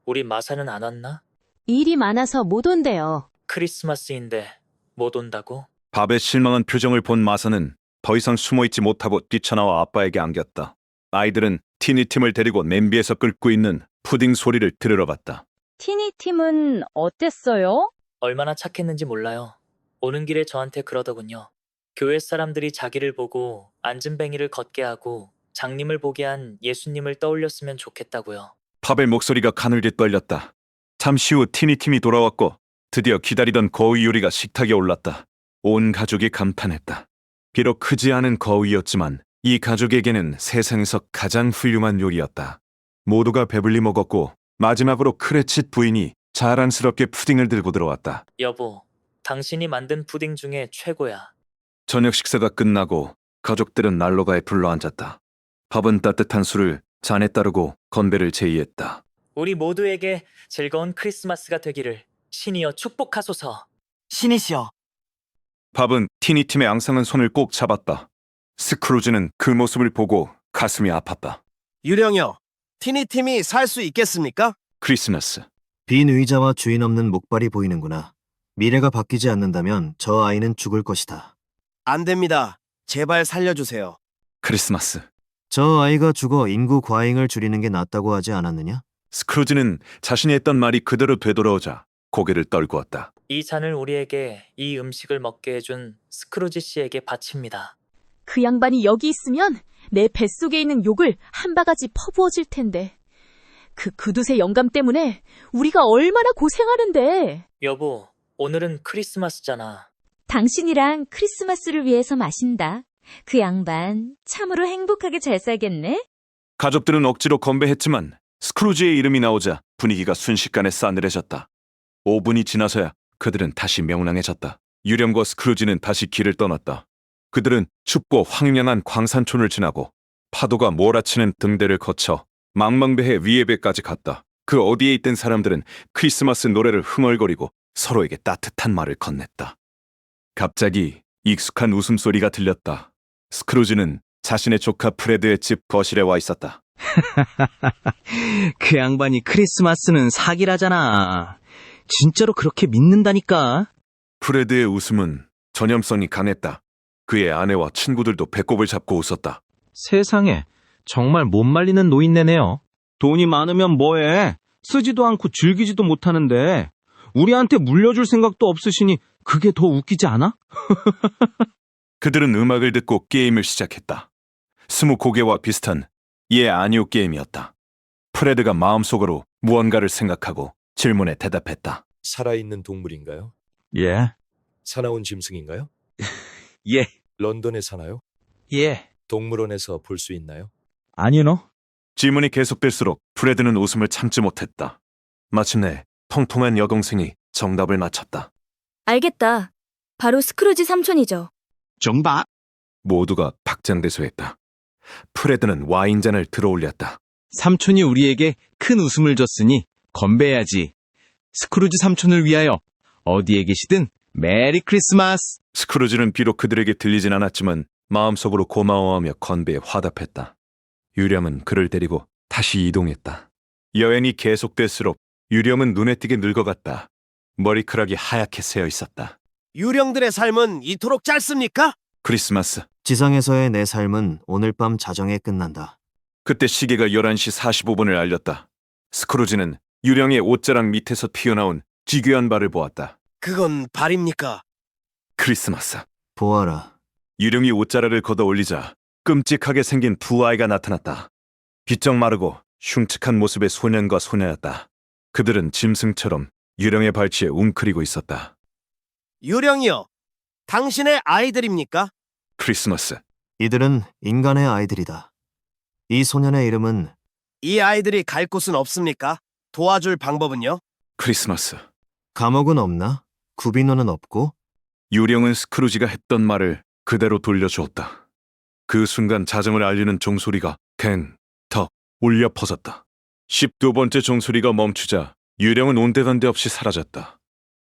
Speaker 7: 우리 마사는 안 왔나?
Speaker 11: 일이 많아서 못 온대요.
Speaker 7: 크리스마스인데 못 온다고?
Speaker 3: 밥에 실망한 표정을 본 마사는 더 이상 숨어있지 못하고 뛰쳐나와 아빠에게 안겼다. 아이들은 티니팀을 데리고 냄비에서 끓고 있는 푸딩 소리를 들으러 갔다.
Speaker 11: 티니 팀은 어땠어요?
Speaker 7: 얼마나 착했는지 몰라요. 오는 길에 저한테 그러더군요. 교회 사람들이 자기를 보고 안진뱅이를 걷게 하고 장님을 보게 한 예수님을 떠올렸으면 좋겠다고요.
Speaker 3: 파벨 목소리가 가늘게 떨렸다. 잠시 후 티니팀이 돌아왔고 드디어 기다리던 거위 요리가 식탁에 올랐다. 온 가족이 감탄했다. 비록 크지 않은 거위였지만 이 가족에게는 세상에서 가장 훌륭한 요리였다. 모두가 배불리 먹었고 마지막으로 크레칫 부인이 자랑스럽게 푸딩을 들고 들어왔다.
Speaker 7: 여보, 당신이 만든 푸딩 중에 최고야.
Speaker 3: 저녁 식사가 끝나고 가족들은 난로가에 불러앉았다. 밥은 따뜻한 술을 잔에 따르고 건배를 제의했다.
Speaker 7: 우리 모두에게 즐거운 크리스마스가 되기를 신이여 축복하소서.
Speaker 12: 신이시여,
Speaker 3: 밥은 티니팀의 앙상한 손을 꼭 잡았다. 스크루지는 그 모습을 보고 가슴이 아팠다.
Speaker 5: 유령이요, 티니팀이 살 수 있겠습니까?
Speaker 3: 크리스마스.
Speaker 13: 빈 의자와 주인 없는 목발이 보이는구나. 미래가 바뀌지 않는다면 저 아이는 죽을 것이다.
Speaker 5: 안 됩니다. 제발 살려주세요.
Speaker 3: 크리스마스.
Speaker 13: 저 아이가 죽어 인구 과잉을 줄이는 게 낫다고 하지 않았느냐?
Speaker 3: 스크루지는 자신이 했던 말이 그대로 되돌아오자 고개를 떨구었다.
Speaker 7: 이 잔을 우리에게 이 음식을 먹게 해준 스크루지 씨에게 바칩니다.
Speaker 11: 그 양반이 여기 있으면 내 뱃속에 있는 욕을 한 바가지 퍼부어질 텐데. 그 그두새 영감 때문에 우리가 얼마나 고생하는데.
Speaker 7: 여보, 오늘은 크리스마스잖아.
Speaker 11: 당신이랑 크리스마스를 위해서 마신다. 그 양반 참으로 행복하게 잘 살겠네.
Speaker 3: 가족들은 억지로 건배했지만 스크루지의 이름이 나오자 분위기가 순식간에 싸늘해졌다. 5분이 지나서야 그들은 다시 명랑해졌다. 유령과 스크루지는 다시 길을 떠났다. 그들은 춥고 황량한 광산촌을 지나고 파도가 몰아치는 등대를 거쳐 망망배해 위에 배까지 갔다. 그 어디에 있던 사람들은 크리스마스 노래를 흥얼거리고 서로에게 따뜻한 말을 건넸다. 갑자기 익숙한 웃음소리가 들렸다. 스크루지는 자신의 조카 프레드의 집 거실에 와 있었다.
Speaker 4: 그 양반이 크리스마스는 사기라잖아. 진짜로 그렇게 믿는다니까.
Speaker 3: 프레드의 웃음은 전염성이 강했다. 그의 아내와 친구들도 배꼽을 잡고 웃었다.
Speaker 4: 세상에, 정말 못 말리는 노인네네요. 돈이 많으면 뭐해? 쓰지도 않고 즐기지도 못하는데 우리한테 물려줄 생각도 없으시니 그게 더 웃기지 않아?
Speaker 3: 그들은 음악을 듣고 게임을 시작했다. 스무고개와 비슷한 예 아니오 게임이었다. 프레드가 마음속으로 무언가를 생각하고 질문에 대답했다.
Speaker 14: 살아있는 동물인가요?
Speaker 4: 예.
Speaker 14: 사나운 짐승인가요?
Speaker 4: 예.
Speaker 14: 런던에 사나요?
Speaker 4: 예.
Speaker 14: 동물원에서 볼 수 있나요?
Speaker 4: 아니요.
Speaker 3: 질문이 계속될수록 프레드는 웃음을 참지 못했다. 마침내 통통한 여동생이 정답을 맞췄다.
Speaker 11: 알겠다. 바로 스크루지 삼촌이죠.
Speaker 4: 정답.
Speaker 3: 모두가 박장대소했다. 프레드는 와인잔을 들어올렸다.
Speaker 4: 삼촌이 우리에게 큰 웃음을 줬으니 건배해야지. 스크루지 삼촌을 위하여 어디에 계시든 메리 크리스마스.
Speaker 3: 스크루지는 비록 그들에게 들리진 않았지만 마음속으로 고마워하며 건배에 화답했다. 유령은 그를 데리고 다시 이동했다. 여행이 계속될수록 유령은 눈에 띄게 늙어갔다. 머리카락이 하얗게 새어 있었다.
Speaker 5: 유령들의 삶은 이토록 짧습니까?
Speaker 3: 크리스마스.
Speaker 13: 지상에서의 내 삶은 오늘 밤 자정에 끝난다.
Speaker 3: 그때 시계가 11시 45분을 알렸다. 스크루지는 유령의 옷자락 밑에서 튀어나온 기괴한 발을 보았다.
Speaker 5: 그건 발입니까?
Speaker 3: 크리스마스.
Speaker 13: 보아라.
Speaker 3: 유령이 옷자락을 걷어 올리자 끔찍하게 생긴 두 아이가 나타났다. 비쩍 마르고 흉측한 모습의 소년과 소녀였다. 그들은 짐승처럼 유령의 발치에 웅크리고 있었다.
Speaker 5: 유령이요, 당신의 아이들입니까?
Speaker 3: 크리스마스.
Speaker 13: 이들은 인간의 아이들이다. 이 소년의 이름은
Speaker 5: 이 아이들이 갈 곳은 없습니까? 도와줄 방법은요?
Speaker 3: 크리스마스.
Speaker 13: 감옥은 없나? 구비노는 없고?
Speaker 3: 유령은 스크루지가 했던 말을 그대로 돌려주었다. 그 순간 자정을 알리는 종소리가 갱, 턱, 울려 퍼졌다. 12번째 종소리가 멈추자 유령은 온데간데 없이 사라졌다.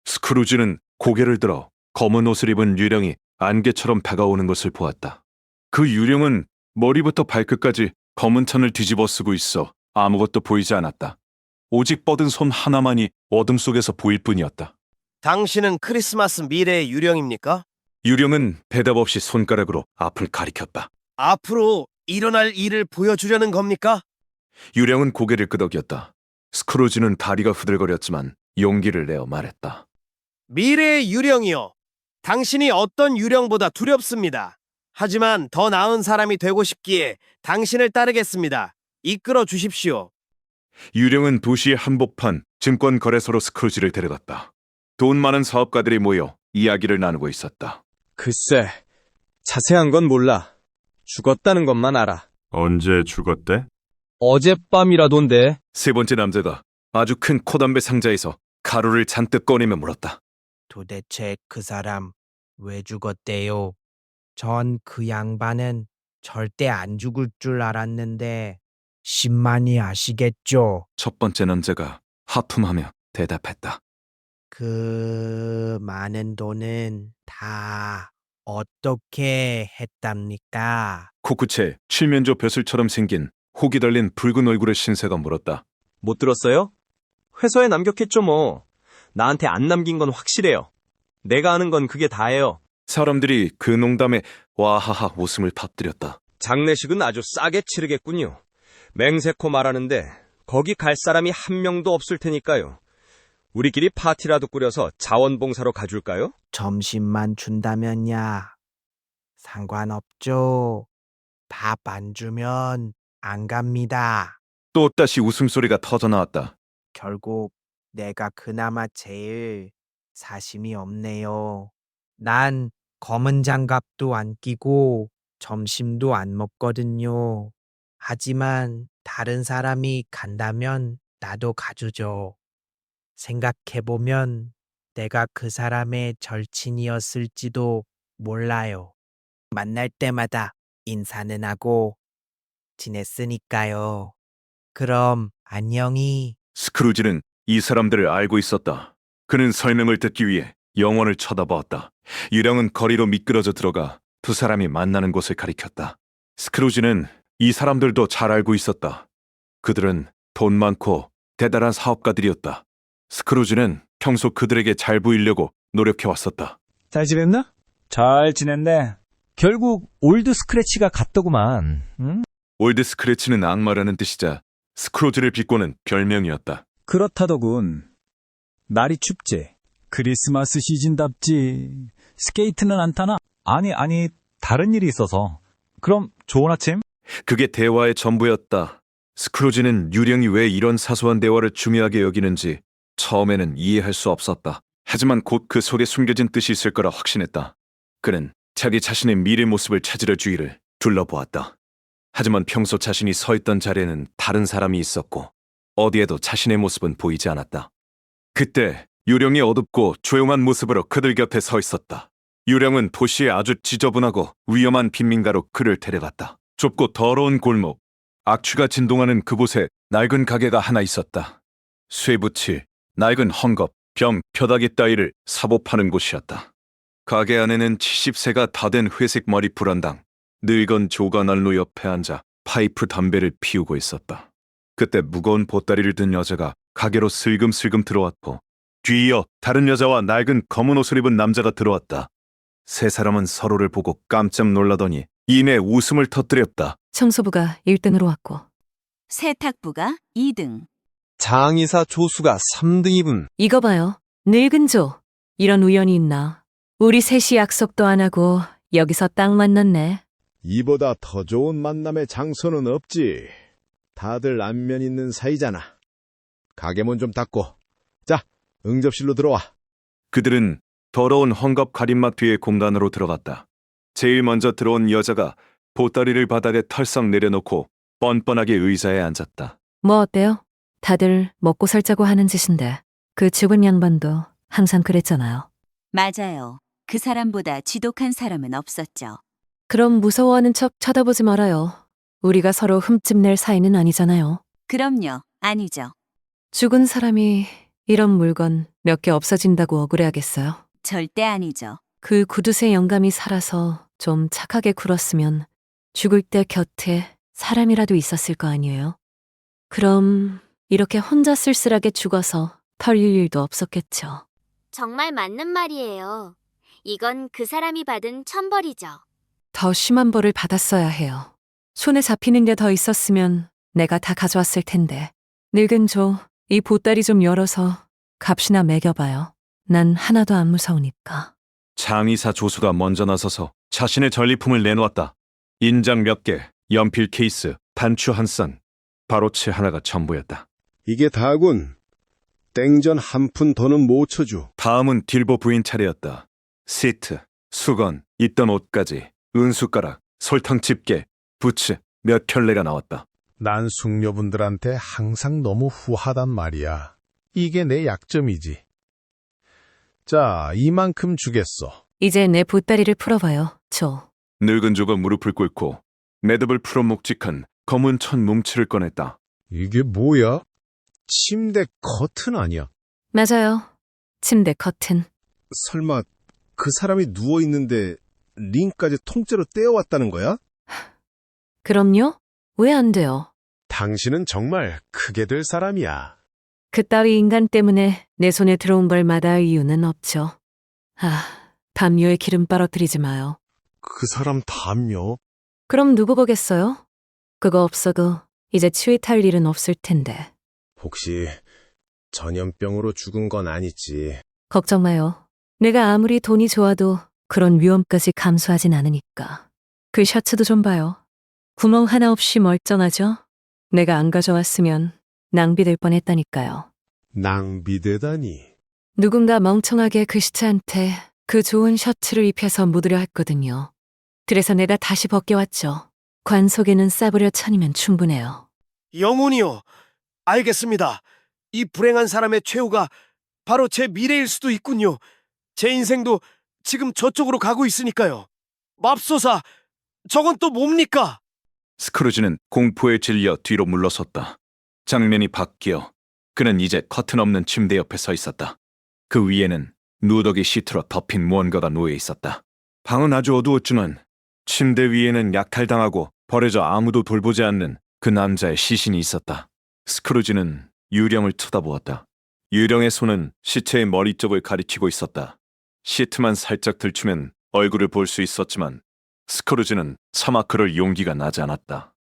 Speaker 3: 스크루지는 고개를 들어 검은 옷을 입은 유령이 안개처럼 다가오는 것을 보았다. 그 유령은 머리부터 발끝까지 검은 천을 뒤집어 쓰고 있어 아무것도 보이지 않았다. 오직 뻗은 손 하나만이 어둠 속에서 보일 뿐이었다.
Speaker 5: 당신은 크리스마스 미래의 유령입니까?
Speaker 3: 유령은 대답 없이 손가락으로 앞을 가리켰다.
Speaker 5: 앞으로 일어날 일을 보여주려는 겁니까?
Speaker 3: 유령은 고개를 끄덕였다. 스크루지는 다리가 후들거렸지만 용기를 내어 말했다.
Speaker 5: 미래의 유령이요. 당신이 어떤 유령보다 두렵습니다. 하지만 더 나은 사람이 되고 싶기에 당신을 따르겠습니다. 이끌어 주십시오.
Speaker 3: 유령은 도시의 한복판 증권거래소로 스크루지를 데려갔다. 돈 많은 사업가들이 모여 이야기를 나누고 있었다.
Speaker 15: 글쎄, 자세한 건 몰라. 죽었다는 것만 알아.
Speaker 3: 언제 죽었대?
Speaker 15: 어젯밤이라던데.
Speaker 3: 세 번째 남자가 아주 큰 코담배 상자에서 가루를 잔뜩 꺼내며 물었다.
Speaker 16: 도대체 그 사람 왜 죽었대요? 전 그 양반은 절대 안 죽을 줄 알았는데 신만이 아시겠죠?
Speaker 3: 첫 번째 남자가 하품하며 대답했다.
Speaker 16: 그 많은 돈은 다 어떻게 했답니까?
Speaker 3: 코끝에 칠면조 벼슬처럼 생긴 혹이 달린 붉은 얼굴의 신세가 물었다.
Speaker 15: 못 들었어요? 회사에 남겼겠죠 뭐. 나한테 안 남긴 건 확실해요. 내가 아는 건 그게 다예요.
Speaker 3: 사람들이 그 농담에 와하하 웃음을 터뜨렸다.
Speaker 15: 장례식은 아주 싸게 치르겠군요. 맹세코 말하는데 거기 갈 사람이 한 명도 없을 테니까요. 우리끼리 파티라도 꾸려서 자원봉사로 가줄까요?
Speaker 16: 점심만 준다면야 상관없죠. 밥 안 주면 안 갑니다.
Speaker 3: 또다시 웃음소리가 터져나왔다.
Speaker 16: 결국 내가 그나마 제일 사심이 없네요. 난 검은 장갑도 안 끼고 점심도 안 먹거든요. 하지만 다른 사람이 간다면 나도 가주죠. 생각해보면 내가 그 사람의 절친이었을지도 몰라요. 만날 때마다 인사는 하고 지냈으니까요. 그럼 안녕히.
Speaker 3: 스크루지는 이 사람들을 알고 있었다. 그는 설명을 듣기 위해 영원을 쳐다보았다. 유령은 거리로 미끄러져 들어가 두 사람이 만나는 곳을 가리켰다. 스크루지는 이 사람들도 잘 알고 있었다. 그들은 돈 많고 대단한 사업가들이었다. 스크루지는 평소 그들에게 잘 보이려고 노력해왔었다.
Speaker 17: 잘 지냈나? 잘 지냈네. 결국 올드 스크래치가 갔더구만. 응?
Speaker 3: 올드 스크래치는 악마라는 뜻이자 스크루지를 비꼬는 별명이었다.
Speaker 17: 그렇다더군. 날이 춥지. 크리스마스 시즌답지. 스케이트는 안 타나? 아니, 다른 일이 있어서. 그럼 좋은 아침?
Speaker 3: 그게 대화의 전부였다. 스크루지는 유령이 왜 이런 사소한 대화를 중요하게 여기는지 처음에는 이해할 수 없었다. 하지만 곧 그 속에 숨겨진 뜻이 있을 거라 확신했다. 그는 자기 자신의 미래 모습을 찾으려 주위를 둘러보았다. 하지만 평소 자신이 서 있던 자리에는 다른 사람이 있었고 어디에도 자신의 모습은 보이지 않았다. 그때 유령이 어둡고 조용한 모습으로 그들 곁에 서 있었다. 유령은 도시의 아주 지저분하고 위험한 빈민가로 그를 데려갔다. 좁고 더러운 골목, 악취가 진동하는 그곳에 낡은 가게가 하나 있었다. 쇠붙이, 낡은 헝겊, 병, 벼다기 따위를 사보 파는 곳이었다. 가게 안에는 70세가 다 된 회색 머리 불안당, 늙은 조가 난로 옆에 앉아 파이프 담배를 피우고 있었다. 그때 무거운 보따리를 든 여자가 가게로 슬금슬금 들어왔고 뒤이어 다른 여자와 낡은 검은 옷을 입은 남자가 들어왔다. 세 사람은 서로를 보고 깜짝 놀라더니 이내 웃음을 터뜨렸다.
Speaker 18: 청소부가 1등으로 왔고
Speaker 19: 세탁부가 2등.
Speaker 15: 장의사 조수가 3등이군.
Speaker 18: 이거 봐요. 늙은 조. 이런 우연이 있나. 우리 셋이 약속도 안 하고 여기서 딱 만났네.
Speaker 20: 이보다 더 좋은 만남의 장소는 없지. 다들 안면 있는 사이잖아. 가게 문 좀 닫고. 자, 응접실로 들어와.
Speaker 3: 그들은 더러운 헝겊 가림막 뒤의 공간으로 들어갔다. 제일 먼저 들어온 여자가 보따리를 바닥에 털썩 내려놓고 뻔뻔하게 의자에 앉았다.
Speaker 18: 뭐 어때요? 다들 먹고 살자고 하는 짓인데 그 죽은 양반도 항상 그랬잖아요.
Speaker 19: 맞아요. 그 사람보다 지독한 사람은 없었죠.
Speaker 18: 그럼 무서워하는 척 쳐다보지 말아요. 우리가 서로 흠집낼 사이는 아니잖아요.
Speaker 19: 그럼요. 아니죠.
Speaker 18: 죽은 사람이 이런 물건 몇 개 없어진다고 억울해하겠어요?
Speaker 19: 절대 아니죠.
Speaker 18: 그 구두쇠 영감이 살아서 좀 착하게 굴었으면 죽을 때 곁에 사람이라도 있었을 거 아니에요? 그럼 이렇게 혼자 쓸쓸하게 죽어서 털릴 일도 없었겠죠.
Speaker 21: 정말 맞는 말이에요. 이건 그 사람이 받은 천벌이죠.
Speaker 18: 더 심한 벌을 받았어야 해요. 손에 잡히는 게 더 있었으면 내가 다 가져왔을 텐데. 늙은 조, 이 보따리 좀 열어서 값이나 매겨봐요. 난 하나도 안 무서우니까.
Speaker 3: 장의사 조수가 먼저 나서서 자신의 전리품을 내놓았다. 인장 몇 개, 연필 케이스, 단추 한 쌍, 바로채 하나가 전부였다.
Speaker 20: 이게 다군. 땡전 한 푼 더는 못 쳐주.
Speaker 3: 다음은 딜보 부인 차례였다. 시트, 수건, 있던 옷까지, 은숟가락, 설탕 집게, 부츠 몇 켤레가 나왔다.
Speaker 20: 난 숙녀분들한테 항상 너무 후하단 말이야. 이게 내 약점이지. 자, 이만큼 주겠어.
Speaker 18: 이제 내 보따리를 풀어봐요, 조.
Speaker 3: 늙은 조가 무릎을 꿇고 매듭을 풀어 묵직한 검은 천 뭉치를 꺼냈다.
Speaker 20: 이게 뭐야? 침대 커튼 아니야?
Speaker 18: 맞아요. 침대 커튼.
Speaker 20: 설마 그 사람이 누워있는데 링까지 통째로 떼어왔다는 거야?
Speaker 18: 그럼요? 왜 안 돼요?
Speaker 20: 당신은 정말 크게 될 사람이야.
Speaker 18: 그따위 인간 때문에 내 손에 들어온 걸 마다할 이유는 없죠. 담요에 기름 떨어뜨리지 마요.
Speaker 20: 그 사람 담요?
Speaker 18: 그럼 누구 보겠어요? 그거 없어도 이제 취윗할 일은 없을 텐데.
Speaker 20: 혹시 전염병으로 죽은 건 아니지?
Speaker 18: 걱정 마요. 내가 아무리 돈이 좋아도 그런 위험까지 감수하진 않으니까. 그 셔츠도 좀 봐요. 구멍 하나 없이 멀쩡하죠? 내가 안 가져왔으면 낭비될 뻔했다니까요.
Speaker 20: 낭비되다니.
Speaker 18: 누군가 멍청하게 그 시체한테 그 좋은 셔츠를 입혀서 묻으려 했거든요. 그래서 내가 다시 벗겨왔죠. 관 속에는 싸구려 천이면 충분해요.
Speaker 5: 영혼이요. 알겠습니다. 이 불행한 사람의 최후가 바로 제 미래일 수도 있군요. 제 인생도 지금 저쪽으로 가고 있으니까요. 맙소사, 저건 또 뭡니까?
Speaker 3: 스크루지는 공포에 질려 뒤로 물러섰다. 장면이 바뀌어 그는 이제 커튼 없는 침대 옆에 서 있었다. 그 위에는 누더기 시트로 덮인 무언가가 놓여 있었다. 방은 아주 어두웠지만 침대 위에는 약탈당하고 버려져 아무도 돌보지 않는 그 남자의 시신이 있었다. 스크루지는 유령을 쳐다보았다. 유령의 손은 시체의 머리 쪽을 가리키고 있었다. 시트만 살짝 들추면 얼굴을 볼 수 있었지만 스크루지는 차마 그럴 용기가 나지 않았다.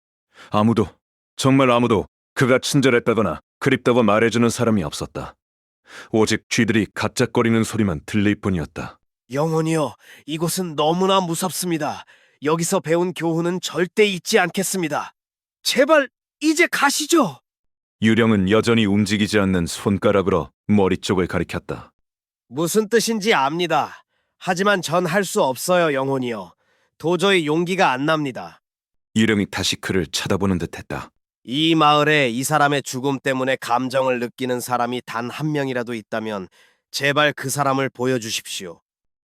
Speaker 3: 아무도, 정말 아무도 그가 친절했다거나 그립다고 말해주는 사람이 없었다. 오직 쥐들이 가짝거리는 소리만 들릴 뿐이었다.
Speaker 5: 영혼이요, 이곳은 너무나 무섭습니다. 여기서 배운 교훈은 절대 잊지 않겠습니다. 제발 이제 가시죠.
Speaker 3: 유령은 여전히 움직이지 않는 손가락으로 머리 쪽을 가리켰다.
Speaker 5: 무슨 뜻인지 압니다. 하지만 전 할 수 없어요, 영혼이요. 도저히 용기가 안 납니다.
Speaker 3: 유령이 다시 그를 쳐다보는 듯했다.
Speaker 5: 이 마을에 이 사람의 죽음 때문에 감정을 느끼는 사람이 단 한 명이라도 있다면 제발 그 사람을 보여주십시오.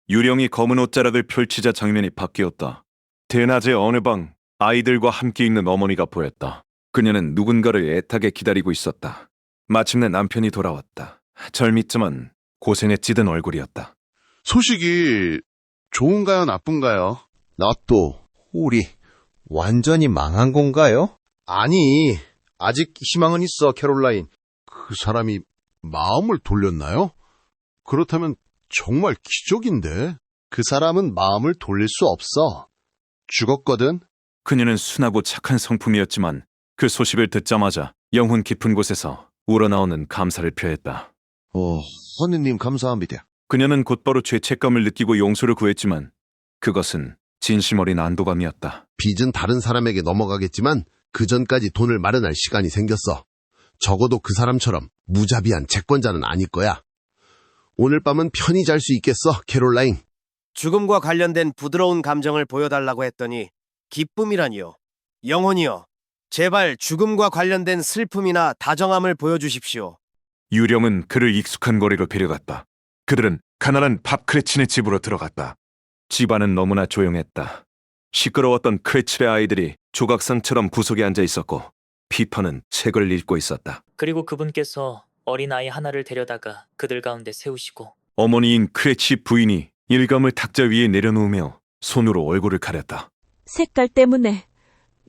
Speaker 3: 유령이 검은 옷자락을 펼치자 장면이 바뀌었다. 대낮의 어느 방, 아이들과 함께 있는 어머니가 보였다. 그녀는 누군가를 애타게 기다리고 있었다. 마침내 남편이 돌아왔다. 절밉지만 고생에 찌든 얼굴이었다.
Speaker 22: 소식이 좋은가요, 나쁜가요? 나 또 우리 완전히 망한 건가요? 아니, 아직 희망은 있어, 캐롤라인. 그 사람이 마음을 돌렸나요? 그렇다면 정말 기적인데. 그 사람은 마음을 돌릴 수 없어. 죽었거든.
Speaker 3: 그녀는 순하고 착한 성품이었지만 그 소식을 듣자마자 영혼 깊은 곳에서 우러나오는 감사를 표했다.
Speaker 22: 하느님 감사합니다.
Speaker 3: 그녀는 곧바로 죄책감을 느끼고 용서를 구했지만 그것은 진심 어린 안도감이었다.
Speaker 22: 빚은 다른 사람에게 넘어가겠지만 그 전까지 돈을 마련할 시간이 생겼어. 적어도 그 사람처럼 무자비한 채권자는 아닐 거야. 오늘 밤은 편히 잘 수 있겠어, 캐롤라인.
Speaker 5: 죽음과 관련된 부드러운 감정을 보여달라고 했더니 기쁨이라니요. 영혼이요. 제발 죽음과 관련된 슬픔이나 다정함을 보여주십시오.
Speaker 3: 유령은 그를 익숙한 거리로 데려갔다. 그들은 가난한 밥 크레친의 집으로 들어갔다. 집안은 너무나 조용했다. 시끄러웠던 크레칠의 아이들이 조각상처럼 구석에 앉아 있었고 피터는 책을 읽고 있었다.
Speaker 7: 그리고 그분께서 어린아이 하나를 데려다가 그들 가운데 세우시고
Speaker 3: 어머니인 크레치 부인이 일감을 탁자 위에 내려놓으며 손으로 얼굴을 가렸다.
Speaker 11: 색깔 때문에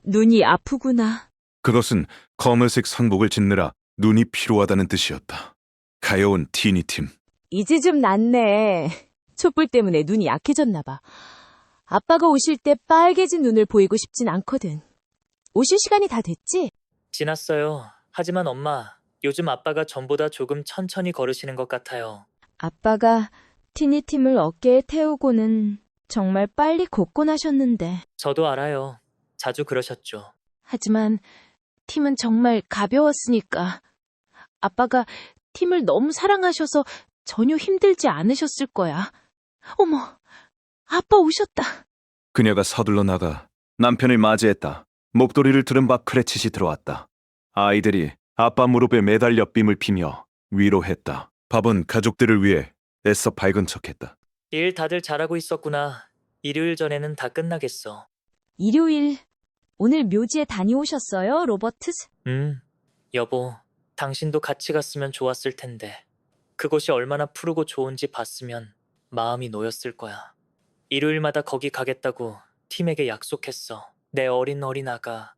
Speaker 11: 눈이 아프구나.
Speaker 3: 그것은 검은색 선복을 짓느라 눈이 피로하다는 뜻이었다. 가여운 티니 팀.
Speaker 11: 이제 좀 낫네. 촛불 때문에 눈이 약해졌나 봐. 아빠가 오실 때 빨개진 눈을 보이고 싶진 않거든. 오실 시간이 다 됐지?
Speaker 7: 지났어요. 하지만 엄마, 요즘 아빠가 전보다 조금 천천히 걸으시는 것 같아요.
Speaker 11: 아빠가 티니팀을 어깨에 태우고는 정말 빨리 걷곤 하셨는데.
Speaker 7: 저도 알아요. 자주 그러셨죠.
Speaker 11: 하지만 팀은 정말 가벼웠으니까. 아빠가 팀을 너무 사랑하셔서 전혀 힘들지 않으셨을 거야. 어머, 아빠 오셨다.
Speaker 3: 그녀가 서둘러 나가 남편을 맞이했다. 목도리를 두른 밥 크레칫이 들어왔다. 아이들이 아빠 무릎에 매달려 빔을 피며 위로했다. 밥은 가족들을 위해 애써 밝은 척했다.
Speaker 7: 일 다들 잘하고 있었구나. 일요일 전에는 다 끝나겠어.
Speaker 11: 일요일, 오늘 묘지에 다녀오셨어요, 로버트스?
Speaker 7: 여보, 당신도 같이 갔으면 좋았을 텐데. 그곳이 얼마나 푸르고 좋은지 봤으면 마음이 놓였을 거야. 일요일마다 거기 가겠다고 팀에게 약속했어. 내 어린 아가.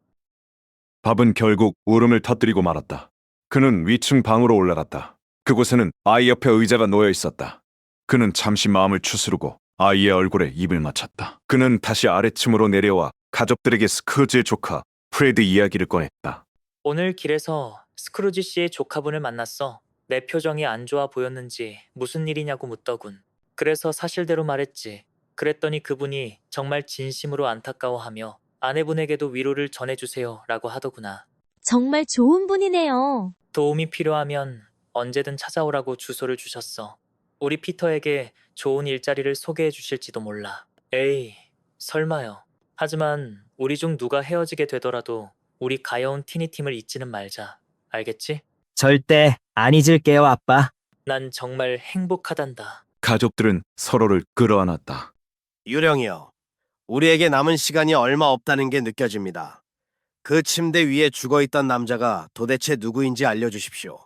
Speaker 3: 밥은 결국 울음을 터뜨리고 말았다. 그는 위층 방으로 올라갔다. 그곳에는 아이 옆에 의자가 놓여 있었다. 그는 잠시 마음을 추스르고 아이의 얼굴에 입을 맞췄다. 그는 다시 아래층으로 내려와 가족들에게 스크루지의 조카 프레드 이야기를 꺼냈다.
Speaker 7: 오늘 길에서 스크루지 씨의 조카분을 만났어. 내 표정이 안 좋아 보였는지 무슨 일이냐고 묻더군. 그래서 사실대로 말했지. 그랬더니 그분이 정말 진심으로 안타까워하며 아내분에게도 위로를 전해주세요 라고 하더구나.
Speaker 11: 정말 좋은 분이네요.
Speaker 7: 도움이 필요하면 언제든 찾아오라고 주소를 주셨어. 우리 피터에게 좋은 일자리를 소개해 주실지도 몰라. 에이, 설마요. 하지만 우리 중 누가 헤어지게 되더라도 우리 가여운 티니팀을 잊지는 말자. 알겠지?
Speaker 12: 절대 안 잊을게요, 아빠.
Speaker 7: 난 정말 행복하단다.
Speaker 3: 가족들은 서로를 끌어안았다.
Speaker 5: 유령이요. 우리에게 남은 시간이 얼마 없다는 게 느껴집니다. 그 침대 위에 죽어있던 남자가 도대체 누구인지 알려주십시오.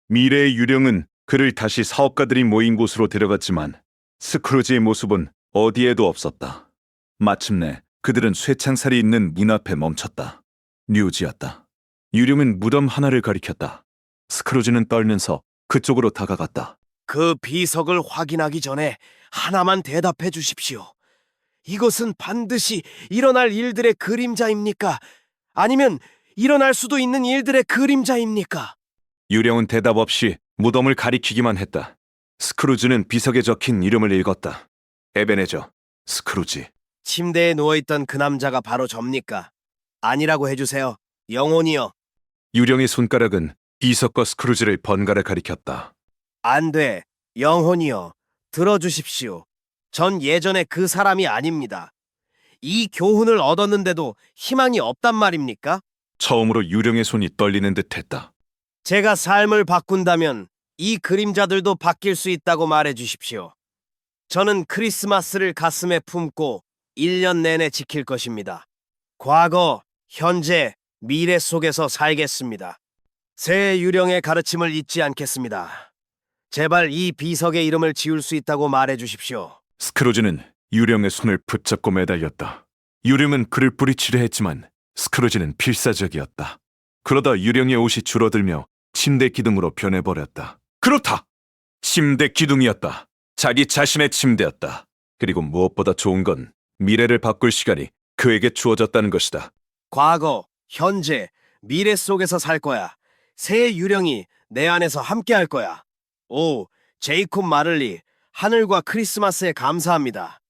Speaker 3: 미래의 유령은 그를 다시 사업가들이 모인 곳으로 데려갔지만 스크루지의 모습은 어디에도 없었다. 마침내 그들은 쇠창살이 있는 문 앞에 멈췄다. 뮤지였다. 유령은 무덤 하나를 가리켰다. 스크루지는 떨면서 그쪽으로 다가갔다.
Speaker 5: 그 비석을 확인하기 전에 하나만 대답해 주십시오. 이것은 반드시 일어날 일들의 그림자입니까? 아니면 일어날 수도 있는 일들의 그림자입니까?
Speaker 3: 유령은 대답 없이 무덤을 가리키기만 했다. 스크루지는 비석에 적힌 이름을 읽었다. 에베네저, 스크루지.
Speaker 5: 침대에 누워있던 그 남자가 바로 접니까? 아니라고 해주세요. 영혼이요.
Speaker 3: 유령의 손가락은 비석과 스크루지를 번갈아 가리켰다.
Speaker 5: 안 돼. 영혼이요. 들어주십시오. 전 예전에 그 사람이 아닙니다. 이 교훈을 얻었는데도 희망이 없단 말입니까?
Speaker 3: 처음으로 유령의 손이 떨리는 듯했다.
Speaker 5: 제가 삶을 바꾼다면 이 그림자들도 바뀔 수 있다고 말해 주십시오. 저는 크리스마스를 가슴에 품고 1년 내내 지킬 것입니다. 과거, 현재, 미래 속에서 살겠습니다. 새 유령의 가르침을 잊지 않겠습니다. 제발 이 비석의 이름을 지울 수 있다고 말해 주십시오.
Speaker 3: 스크루지는 유령의 손을 붙잡고 매달렸다. 유령은 그를 뿌리치려 했지만 스크루지는 필사적이었다. 그러다 유령의 옷이 줄어들며 침대 기둥으로 변해버렸다. 그렇다! 침대 기둥이었다. 자기 자신의 침대였다. 그리고 무엇보다 좋은 건 미래를 바꿀 시간이 그에게 주어졌다는 것이다.
Speaker 5: 과거, 현재, 미래 속에서 살 거야. 새 유령이 내 안에서 함께 할 거야. 오, 제이콥 마를리, 하늘과 크리스마스에 감사합니다.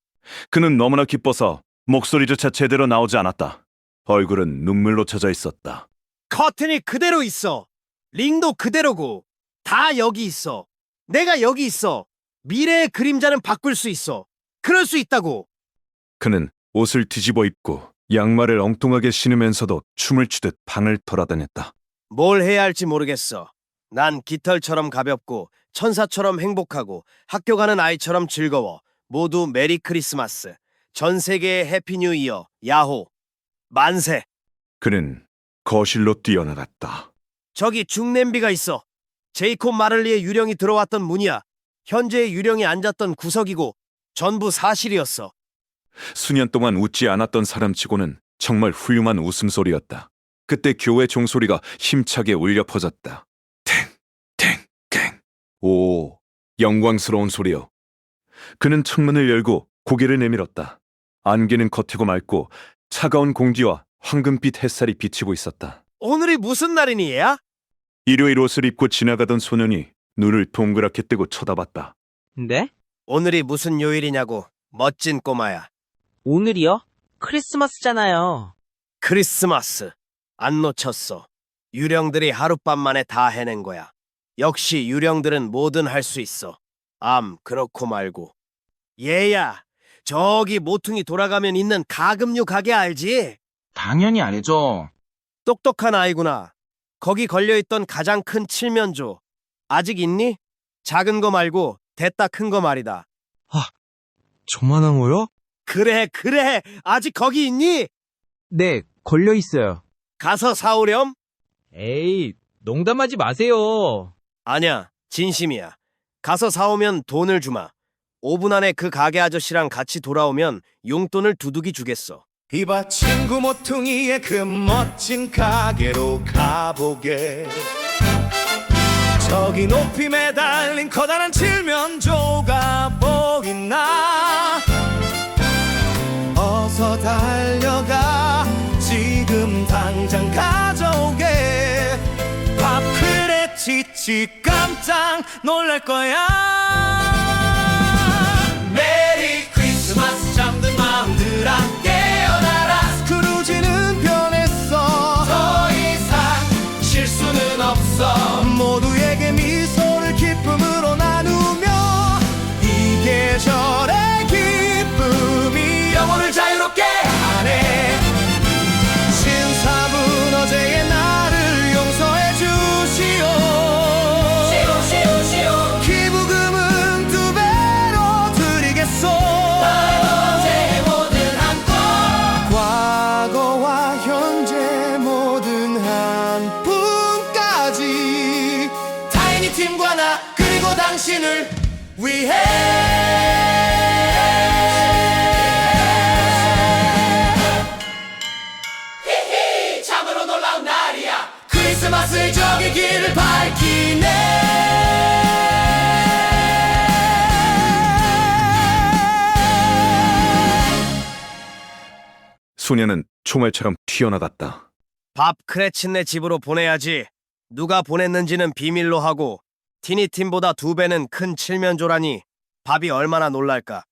Speaker 3: 그는 너무나 기뻐서 목소리조차 제대로 나오지 않았다. 얼굴은 눈물로 젖어 있었다.
Speaker 5: 커튼이 그대로 있어. 링도 그대로고. 다 여기 있어. 내가 여기 있어. 미래의 그림자는 바꿀 수 있어. 그럴 수 있다고.
Speaker 3: 그는 옷을 뒤집어 입고 양말을 엉뚱하게 신으면서도 춤을 추듯 방을 돌아다녔다.
Speaker 5: 뭘 해야 할지 모르겠어. 난 깃털처럼 가볍고 천사처럼 행복하고 학교 가는 아이처럼 즐거워. 모두 메리 크리스마스. 전 세계의 해피 뉴 이어. 야호. 만세.
Speaker 3: 그는 거실로 뛰어나갔다.
Speaker 5: 저기 중냄비가 있어. 제이콥 마를리의 유령이 들어왔던 문이야. 현재의 유령이 앉았던 구석이고 전부 사실이었어.
Speaker 3: 수년 동안 웃지 않았던 사람치고는 정말 훌륭한 웃음소리였다. 그때 교회 종소리가 힘차게 울려 퍼졌다. 오, 영광스러운 소리요. 그는 창문을 열고 고개를 내밀었다. 안개는 겉이고 맑고 차가운 공기와 황금빛 햇살이 비치고 있었다.
Speaker 5: 오늘이 무슨 날이니, 얘야?
Speaker 3: 일요일 옷을 입고 지나가던 소년이 눈을 동그랗게 뜨고 쳐다봤다.
Speaker 12: 네?
Speaker 5: 오늘이 무슨 요일이냐고, 멋진 꼬마야.
Speaker 12: 오늘이요? 크리스마스잖아요.
Speaker 5: 크리스마스. 안 놓쳤어. 유령들이 하룻밤 만에 다 해낸 거야. 역시 유령들은 뭐든 할 수 있어. 그렇고 말고. 얘야, 저기 모퉁이 돌아가면 있는 가금류 가게 알지?
Speaker 1: 당연히 알죠.
Speaker 5: 똑똑한 아이구나. 거기 걸려있던 가장 큰 칠면조. 아직 있니? 작은 거 말고 됐다 큰 거 말이다.
Speaker 1: 저만한 거요?
Speaker 5: 그래. 아직 거기 있니?
Speaker 1: 네, 걸려 있어요.
Speaker 5: 가서 사오렴?
Speaker 1: 에이, 농담하지 마세요.
Speaker 5: 아냐, 진심이야. 가서 사오면 돈을 주마. 5분 안에 그 가게 아저씨랑 같이 돌아오면 용돈을 두둑이 주겠어.
Speaker 2: 이봐 친구 모퉁이의 그 멋진 가게로 가보게. 저기 높이 매달린 커다란 칠면조가 보이나. 어서 달려가 지금 당장 가져오게. 밥크레치치 깜짝 놀랄 거야. 메리 크리스마스. 잠든 마음들아 깨어나라. 스크루지는 변했어. 더 이상 실수는 없어. 모두에게 미소를 기쁨으로 나누며 이 계절의 기쁨이 영혼을 자유롭게 하네. 신사분 어제의 나를 용서해 주시오. 기부금은 2배로 드리겠소. 어제의 모든 한 푼. 과거와 현재 모든 한 푼까지. 타이니 팀과 나 그리고 당신을 위해. 히히, 참으로 놀라운 날이야. 크리스마스의 저기 길을 밝히네.
Speaker 3: 소년은 총알처럼 튀어나갔다.
Speaker 5: 밥 크레친네 집으로 보내야지. 누가 보냈는지는 비밀로 하고 티니팀보다 2배는 큰 칠면조라니 밥이 얼마나 놀랄까.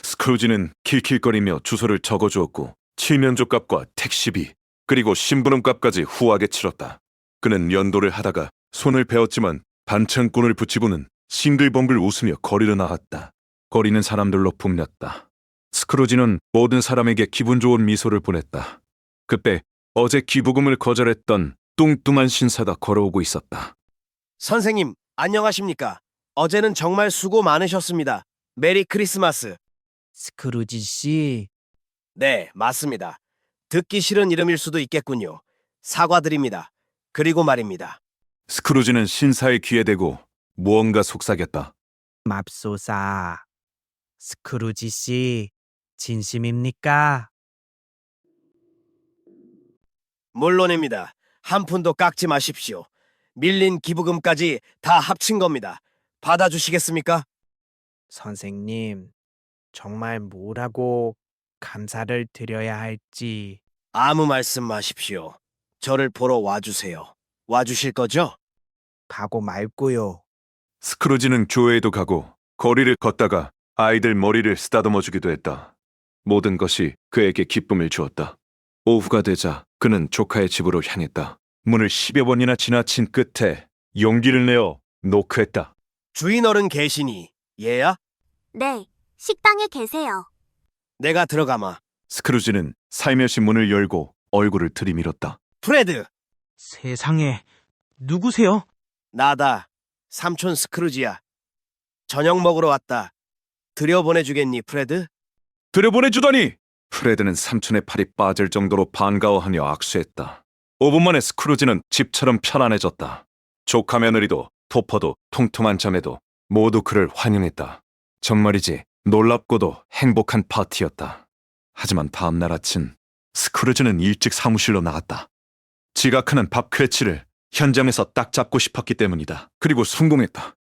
Speaker 3: 스크루지는 킬킬거리며 주소를 적어주었고 칠면조 값과 택시비 그리고 심부름값까지 후하게 치렀다. 그는 연도를 하다가 손을 베었지만 반창고를 붙이고는 싱글벙글 웃으며 거리로 나갔다. 거리는 사람들로 붐볐다. 스크루지는 모든 사람에게 기분 좋은 미소를 보냈다. 그때 어제 기부금을 거절했던 뚱뚱한 신사가 걸어오고 있었다.
Speaker 5: 선생님, 안녕하십니까? 어제는 정말 수고 많으셨습니다. 메리 크리스마스.
Speaker 16: 스크루지 씨.
Speaker 5: 네, 맞습니다. 듣기 싫은 이름일 수도 있겠군요. 사과드립니다. 그리고 말입니다.
Speaker 3: 스크루지는 신사의 귀에 대고 무언가 속삭였다.
Speaker 16: 맙소사. 스크루지 씨, 진심입니까?
Speaker 5: 물론입니다. 한 푼도 깎지 마십시오. 밀린 기부금까지 다 합친 겁니다. 받아주시겠습니까?
Speaker 16: 선생님, 정말 뭐라고 감사를 드려야 할지.
Speaker 5: 아무 말씀 마십시오. 저를 보러 와주세요. 와주실 거죠?
Speaker 16: 가고 말고요.
Speaker 3: 스크루지는 교회에도 가고 거리를 걷다가 아이들 머리를 쓰다듬어 주기도 했다. 모든 것이 그에게 기쁨을 주었다. 오후가 되자 그는 조카의 집으로 향했다. 문을 10여 번이나 지나친 끝에 용기를 내어 노크했다.
Speaker 5: 주인 어른 계시니, 얘야?
Speaker 21: 네, 식당에 계세요.
Speaker 5: 내가 들어가마.
Speaker 3: 스크루지는 살며시 문을 열고 얼굴을 들이밀었다.
Speaker 5: 프레드!
Speaker 1: 세상에, 누구세요?
Speaker 5: 나다. 삼촌 스크루지야. 저녁 먹으러 왔다. 들여보내주겠니, 프레드?
Speaker 3: 들여보내주다니! 프레드는 삼촌의 팔이 빠질 정도로 반가워하며 악수했다. 5분 만에 스크루지는 집처럼 편안해졌다. 조카 며느리도 토퍼도 통통한 자매도 모두 그를 환영했다. 정말이지 놀랍고도 행복한 파티였다. 하지만 다음날 아침 스크루지는 일찍 사무실로 나갔다. 지각하는 밥 크레치를 현장에서 딱 잡고 싶었기 때문이다. 그리고 성공했다.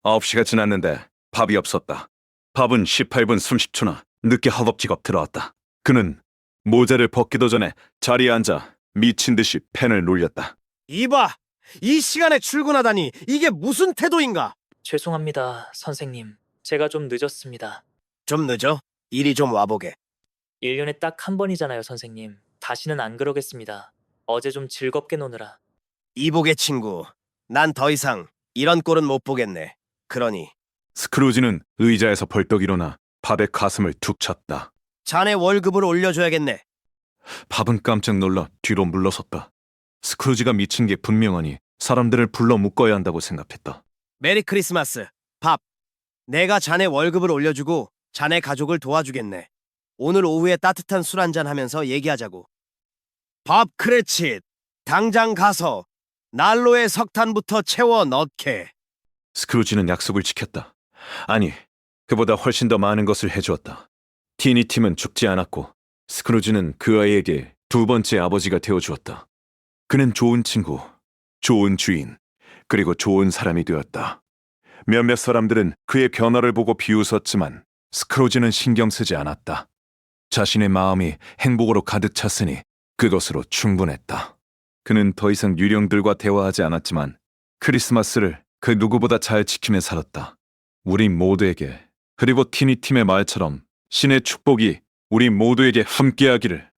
Speaker 3: 9시가 지났는데 밥이 없었다. 밥은 18분 30초나 늦게 허겁지겁 들어왔다. 그는 모자를 벗기도 전에 자리에 앉아 미친 듯이 펜을 놀렸다.
Speaker 5: 이봐! 이 시간에 출근하다니 이게 무슨 태도인가?
Speaker 7: 죄송합니다, 선생님. 제가 좀 늦었습니다.
Speaker 5: 좀 늦어? 이리 좀 와보게.
Speaker 7: 1년에 딱 한 번이잖아요, 선생님. 다시는 안 그러겠습니다. 어제 좀 즐겁게 노느라.
Speaker 5: 이보게 친구, 난 더 이상 이런 꼴은 못 보겠네. 그러니
Speaker 3: 스크루지는 의자에서 벌떡 일어나 밥에 가슴을 툭 쳤다.
Speaker 5: 자네 월급을 올려줘야겠네.
Speaker 3: 밥은 깜짝 놀라 뒤로 물러섰다. 스크루지가 미친 게 분명하니 사람들을 불러 묶어야 한다고 생각했다.
Speaker 5: 메리 크리스마스. 밥. 내가 자네 월급을 올려주고 자네 가족을 도와주겠네. 오늘 오후에 따뜻한 술 한잔 하면서 얘기하자고. 밥 크레칫. 당장 가서 난로에 석탄부터 채워 넣게.
Speaker 3: 스크루지는 약속을 지켰다. 아니, 그보다 훨씬 더 많은 것을 해주었다. 티니 팀은 죽지 않았고 스크루지는 그 아이에게 두 번째 아버지가 되어주었다. 그는 좋은 친구, 좋은 주인, 그리고 좋은 사람이 되었다. 몇몇 사람들은 그의 변화를 보고 비웃었지만 스크루지는 신경 쓰지 않았다. 자신의 마음이 행복으로 가득 찼으니 그것으로 충분했다. 그는 더 이상 유령들과 대화하지 않았지만 크리스마스를 그 누구보다 잘 지키며 살았다. 우리 모두에게, 그리고 티니 팀의 말처럼 신의 축복이 우리 모두에게 함께하기를.